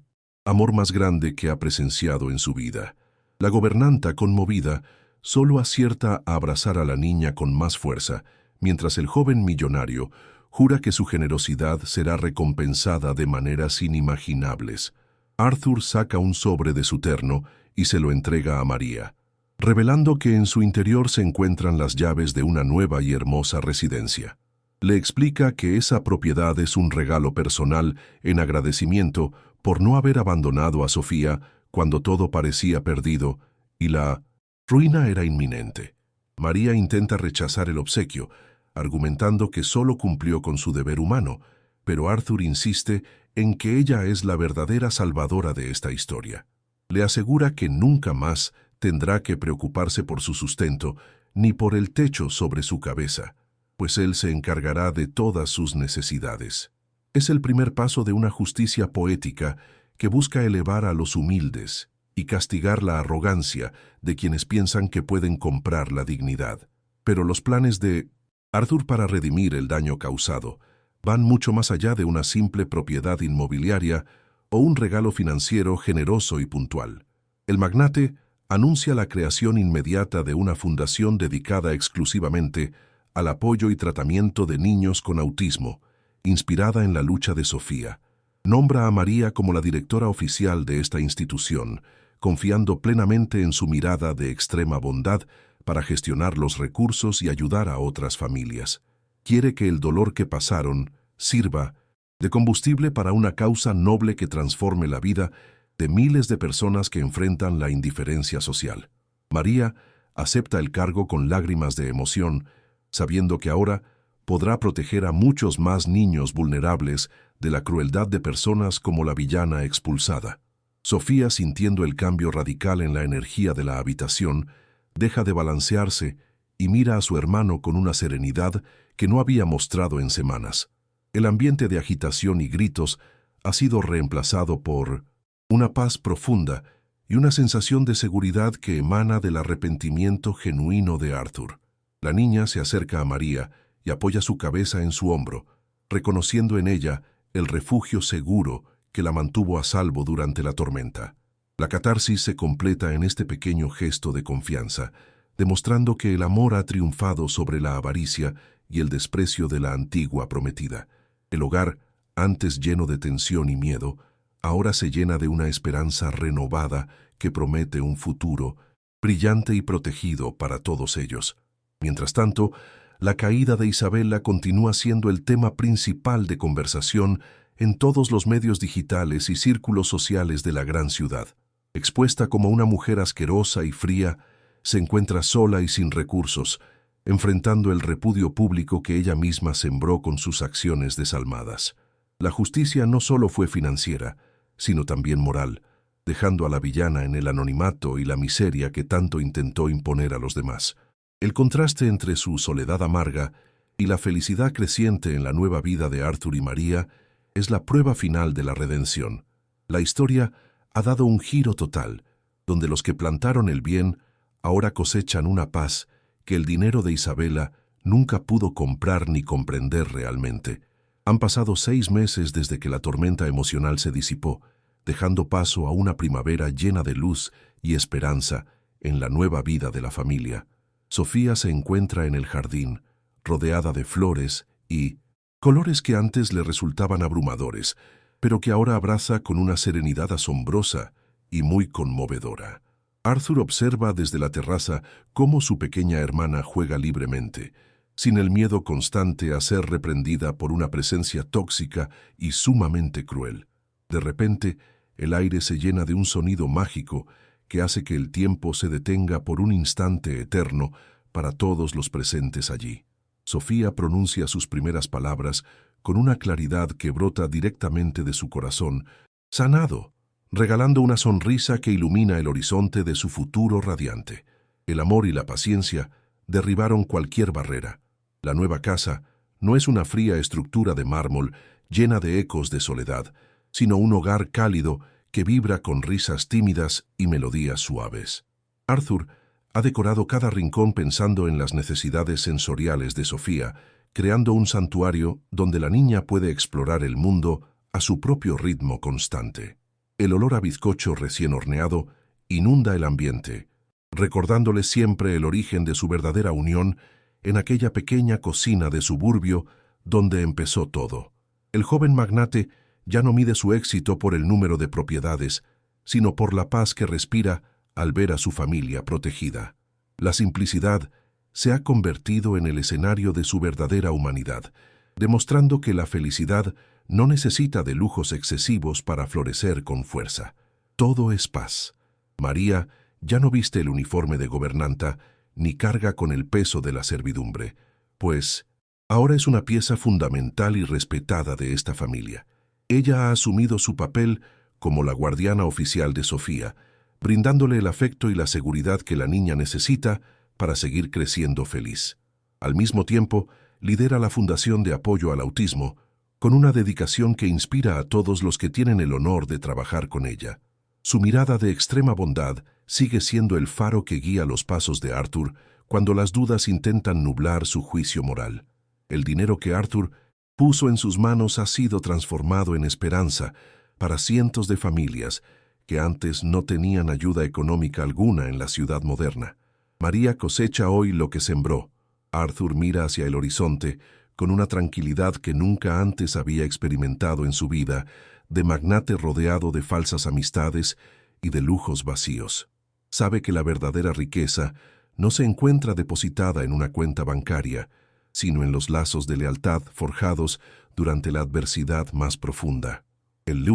[SPEAKER 1] amor más grande que ha presenciado en su vida. La gobernanta, conmovida, solo acierta a abrazar a la niña con más fuerza, mientras el joven millonario jura que su generosidad será recompensada de maneras inimaginables. Arthur saca un sobre de su terno y se lo entrega a María, revelando que en su interior se encuentran las llaves de una nueva y hermosa residencia. Le explica que esa propiedad es un regalo personal en agradecimiento por no haber abandonado a Sofía cuando todo parecía perdido y la ruina era inminente. María intenta rechazar el obsequio, argumentando que solo cumplió con su deber humano, pero Arthur insiste en que ella es la verdadera salvadora de esta historia. Le asegura que nunca más tendrá que preocuparse por su sustento ni por el techo sobre su cabeza, pues él se encargará de todas sus necesidades. Es el primer paso de una justicia poética que busca elevar a los humildes y castigar la arrogancia de quienes piensan que pueden comprar la dignidad. Pero los planes de Arthur para redimir el daño causado van mucho más allá de una simple propiedad inmobiliaria o un regalo financiero generoso y puntual. El magnate anuncia la creación inmediata de una fundación dedicada exclusivamente al apoyo y tratamiento de niños con autismo, inspirada en la lucha de Sofía. Nombra a María como la directora oficial de esta institución, confiando plenamente en su mirada de extrema bondad para gestionar los recursos y ayudar a otras familias. Quiere que el dolor que pasaron sirva de combustible para una causa noble que transforme la vida de miles de personas que enfrentan la indiferencia social. María acepta el cargo con lágrimas de emoción, sabiendo que ahora podrá proteger a muchos más niños vulnerables de la crueldad de personas como la villana expulsada. Sofía, sintiendo el cambio radical en la energía de la habitación, deja de balancearse y mira a su hermano con una serenidad que no había mostrado en semanas. El ambiente de agitación y gritos ha sido reemplazado por una paz profunda y una sensación de seguridad que emana del arrepentimiento genuino de Arthur. La niña se acerca a María y apoya su cabeza en su hombro, reconociendo en ella el refugio seguro que la mantuvo a salvo durante la tormenta. La catarsis se completa en este pequeño gesto de confianza, demostrando que el amor ha triunfado sobre la avaricia y el desprecio de la antigua prometida. El hogar, antes lleno de tensión y miedo, ahora se llena de una esperanza renovada que promete un futuro brillante y protegido para todos ellos. Mientras tanto, la caída de Isabela continúa siendo el tema principal de conversación en todos los medios digitales y círculos sociales de la gran ciudad. Expuesta como una mujer asquerosa y fría, se encuentra sola y sin recursos, enfrentando el repudio público que ella misma sembró con sus acciones desalmadas. La justicia no solo fue financiera, sino también moral, dejando a la villana en el anonimato y la miseria que tanto intentó imponer a los demás. El contraste entre su soledad amarga y la felicidad creciente en la nueva vida de Arthur y María es la prueba final de la redención. La historia ha dado un giro total, donde los que plantaron el bien ahora cosechan una paz que el dinero de Isabela nunca pudo comprar ni comprender realmente. Han pasado 6 meses desde que la tormenta emocional se disipó, dejando paso a una primavera llena de luz y esperanza en la nueva vida de la familia. Sofía se encuentra en el jardín, rodeada de flores y colores que antes le resultaban abrumadores, pero que ahora abraza con una serenidad asombrosa y muy conmovedora. Arthur observa desde la terraza cómo su pequeña hermana juega libremente, sin el miedo constante a ser reprendida por una presencia tóxica y sumamente cruel. De repente, el aire se llena de un sonido mágico que hace que el tiempo se detenga por un instante eterno para todos los presentes allí. Sofía pronuncia sus primeras palabras con una claridad que brota directamente de su corazón, sanado, regalando una sonrisa que ilumina el horizonte de su futuro radiante. El amor y la paciencia derribaron cualquier barrera. La nueva casa no es una fría estructura de mármol llena de ecos de soledad, sino un hogar cálido que vibra con risas tímidas y melodías suaves. Arthur ha decorado cada rincón pensando en las necesidades sensoriales de Sofía, creando un santuario donde la niña puede explorar el mundo a su propio ritmo constante. El olor a bizcocho recién horneado inunda el ambiente, recordándole siempre el origen de su verdadera unión en aquella pequeña cocina de suburbio donde empezó todo. El joven magnate ya no mide su éxito por el número de propiedades, sino por la paz que respira al ver a su familia protegida. La simplicidad se ha convertido en el escenario de su verdadera humanidad, demostrando que la felicidad no necesita de lujos excesivos para florecer con fuerza. Todo es paz. María ya no viste el uniforme de gobernanta ni carga con el peso de la servidumbre, pues ahora es una pieza fundamental y respetada de esta familia. Ella ha asumido su papel como la guardiana oficial de Sofía, brindándole el afecto y la seguridad que la niña necesita para seguir creciendo feliz. Al mismo tiempo, lidera la Fundación de Apoyo al Autismo, con una dedicación que inspira a todos los que tienen el honor de trabajar con ella. Su mirada de extrema bondad sigue siendo el faro que guía los pasos de Arthur cuando las dudas intentan nublar su juicio moral. El dinero que Arthur puso en sus manos ha sido transformado en esperanza para cientos de familias que antes no tenían ayuda económica alguna en la ciudad moderna. María cosecha hoy lo que sembró. Arthur mira hacia el horizonte con una tranquilidad que nunca antes había experimentado en su vida, de magnate rodeado de falsas amistades y de lujos vacíos. Sabe que la verdadera riqueza no se encuentra depositada en una cuenta bancaria, sino en los lazos de lealtad forjados durante la adversidad más profunda. El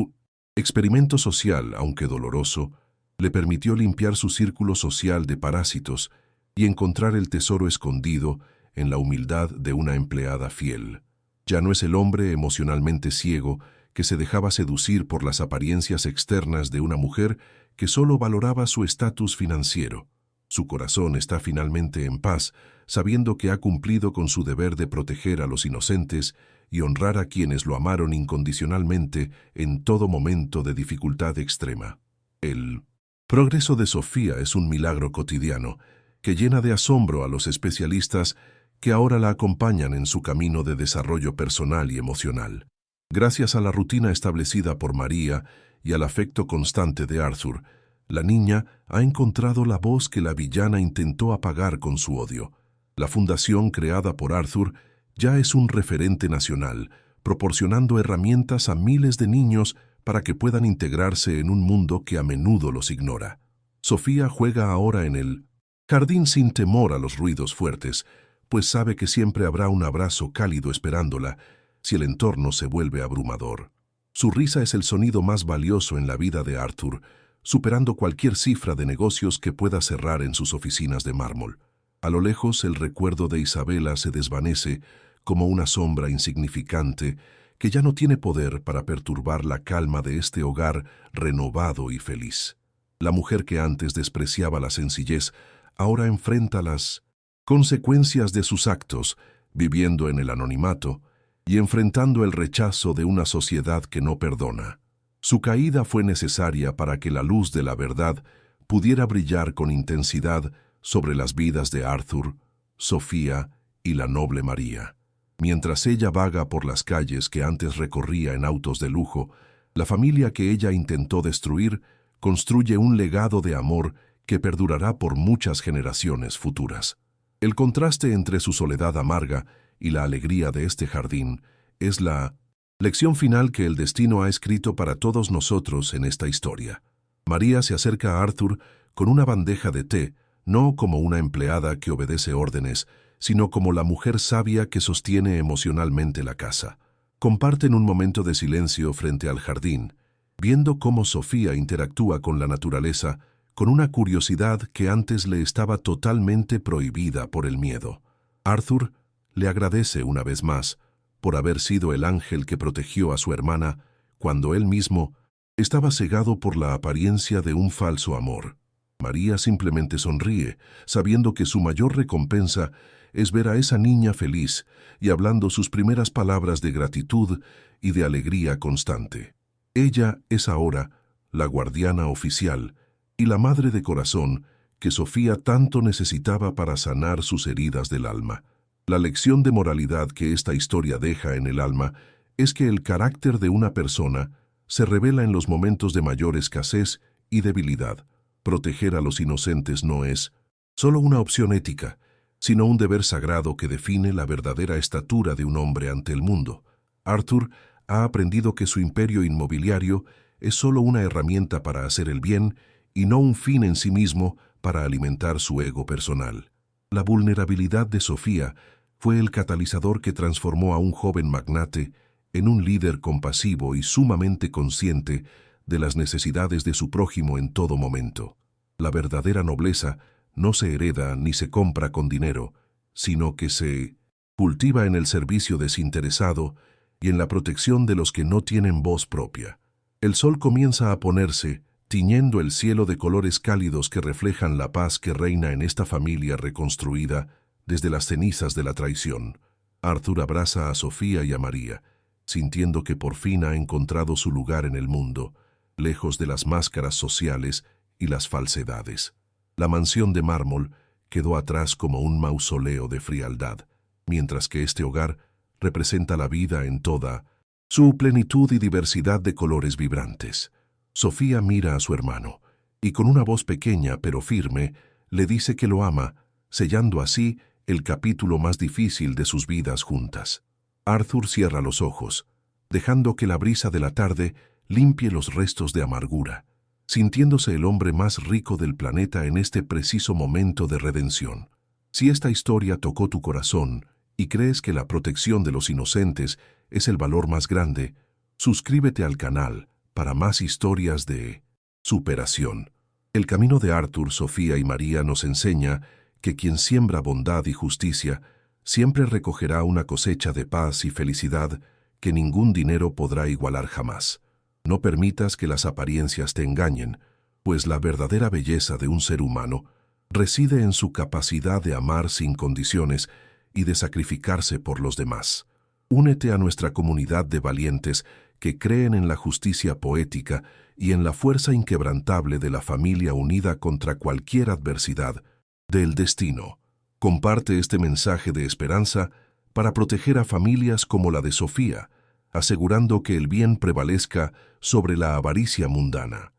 [SPEAKER 1] experimento social, aunque doloroso, le permitió limpiar su círculo social de parásitos y encontrar el tesoro escondido en la humildad de una empleada fiel. Ya no es el hombre emocionalmente ciego que se dejaba seducir por las apariencias externas de una mujer que solo valoraba su estatus financiero. Su corazón está finalmente en paz, sabiendo que ha cumplido con su deber de proteger a los inocentes y honrar a quienes lo amaron incondicionalmente en todo momento de dificultad extrema. El progreso de Sofía es un milagro cotidiano que llena de asombro a los especialistas que ahora la acompañan en su camino de desarrollo personal y emocional. Gracias a la rutina establecida por María y al afecto constante de Arthur, la niña ha encontrado la voz que la villana intentó apagar con su odio. La fundación creada por Arthur ya es un referente nacional, proporcionando herramientas a miles de niños para que puedan integrarse en un mundo que a menudo los ignora. Sofía juega ahora en el jardín sin temor a los ruidos fuertes, pues sabe que siempre habrá un abrazo cálido esperándola si el entorno se vuelve abrumador. Su risa es el sonido más valioso en la vida de Arthur, superando cualquier cifra de negocios que pueda cerrar en sus oficinas de mármol. A lo lejos, el recuerdo de Isabela se desvanece como una sombra insignificante que ya no tiene poder para perturbar la calma de este hogar renovado y feliz. La mujer que antes despreciaba la sencillez ahora enfrenta las consecuencias de sus actos, viviendo en el anonimato y enfrentando el rechazo de una sociedad que no perdona. Su caída fue necesaria para que la luz de la verdad pudiera brillar con intensidad sobre las vidas de Arthur, Sofía y la noble María. Mientras ella vaga por las calles que antes recorría en autos de lujo, la familia que ella intentó destruir construye un legado de amor que perdurará por muchas generaciones futuras. El contraste entre su soledad amarga y la alegría de este jardín es la lección final que el destino ha escrito para todos nosotros en esta historia. María se acerca a Arthur con una bandeja de té, no como una empleada que obedece órdenes, sino como la mujer sabia que sostiene emocionalmente la casa. Comparten un momento de silencio frente al jardín, viendo cómo Sofía interactúa con la naturaleza con una curiosidad que antes le estaba totalmente prohibida por el miedo. Arthur le agradece una vez más por haber sido el ángel que protegió a su hermana cuando él mismo estaba cegado por la apariencia de un falso amor. María simplemente sonríe, sabiendo que su mayor recompensa es ver a esa niña feliz y hablando sus primeras palabras de gratitud y de alegría constante. Ella es ahora la guardiana oficial y la madre de corazón que Sofía tanto necesitaba para sanar sus heridas del alma. La lección de moralidad que esta historia deja en el alma es que el carácter de una persona se revela en los momentos de mayor escasez y debilidad. Proteger a los inocentes no es solo una opción ética, sino un deber sagrado que define la verdadera estatura de un hombre ante el mundo. Arthur ha aprendido que su imperio inmobiliario es solo una herramienta para hacer el bien y no un fin en sí mismo para alimentar su ego personal. La vulnerabilidad de Sofía fue el catalizador que transformó a un joven magnate en un líder compasivo y sumamente consciente de las necesidades de su prójimo en todo momento. La verdadera nobleza no se hereda ni se compra con dinero, sino que se cultiva en el servicio desinteresado y en la protección de los que no tienen voz propia. El sol comienza a ponerse, tiñendo el cielo de colores cálidos que reflejan la paz que reina en esta familia reconstruida desde las cenizas de la traición. Arthur abraza a Sofía y a María, sintiendo que por fin ha encontrado su lugar en el mundo, lejos de las máscaras sociales y las falsedades. La mansión de mármol quedó atrás como un mausoleo de frialdad, mientras que este hogar representa la vida en toda su plenitud y diversidad de colores vibrantes. Sofía mira a su hermano, y con una voz pequeña pero firme, le dice que lo ama, sellando así el capítulo más difícil de sus vidas juntas. Arthur cierra los ojos, dejando que la brisa de la tarde limpie los restos de amargura, sintiéndose el hombre más rico del planeta en este preciso momento de redención. Si esta historia tocó tu corazón y crees que la protección de los inocentes es el valor más grande, suscríbete al canal para más historias de superación. El camino de Arthur, Sofía y María nos enseña que quien siembra bondad y justicia siempre recogerá una cosecha de paz y felicidad que ningún dinero podrá igualar jamás. No permitas que las apariencias te engañen, pues la verdadera belleza de un ser humano reside en su capacidad de amar sin condiciones y de sacrificarse por los demás. Únete a nuestra comunidad de valientes que creen en la justicia poética y en la fuerza inquebrantable de la familia unida contra cualquier adversidad del destino. Comparte este mensaje de esperanza para proteger a familias como la de Sofía, asegurando que el bien prevalezca sobre la avaricia mundana.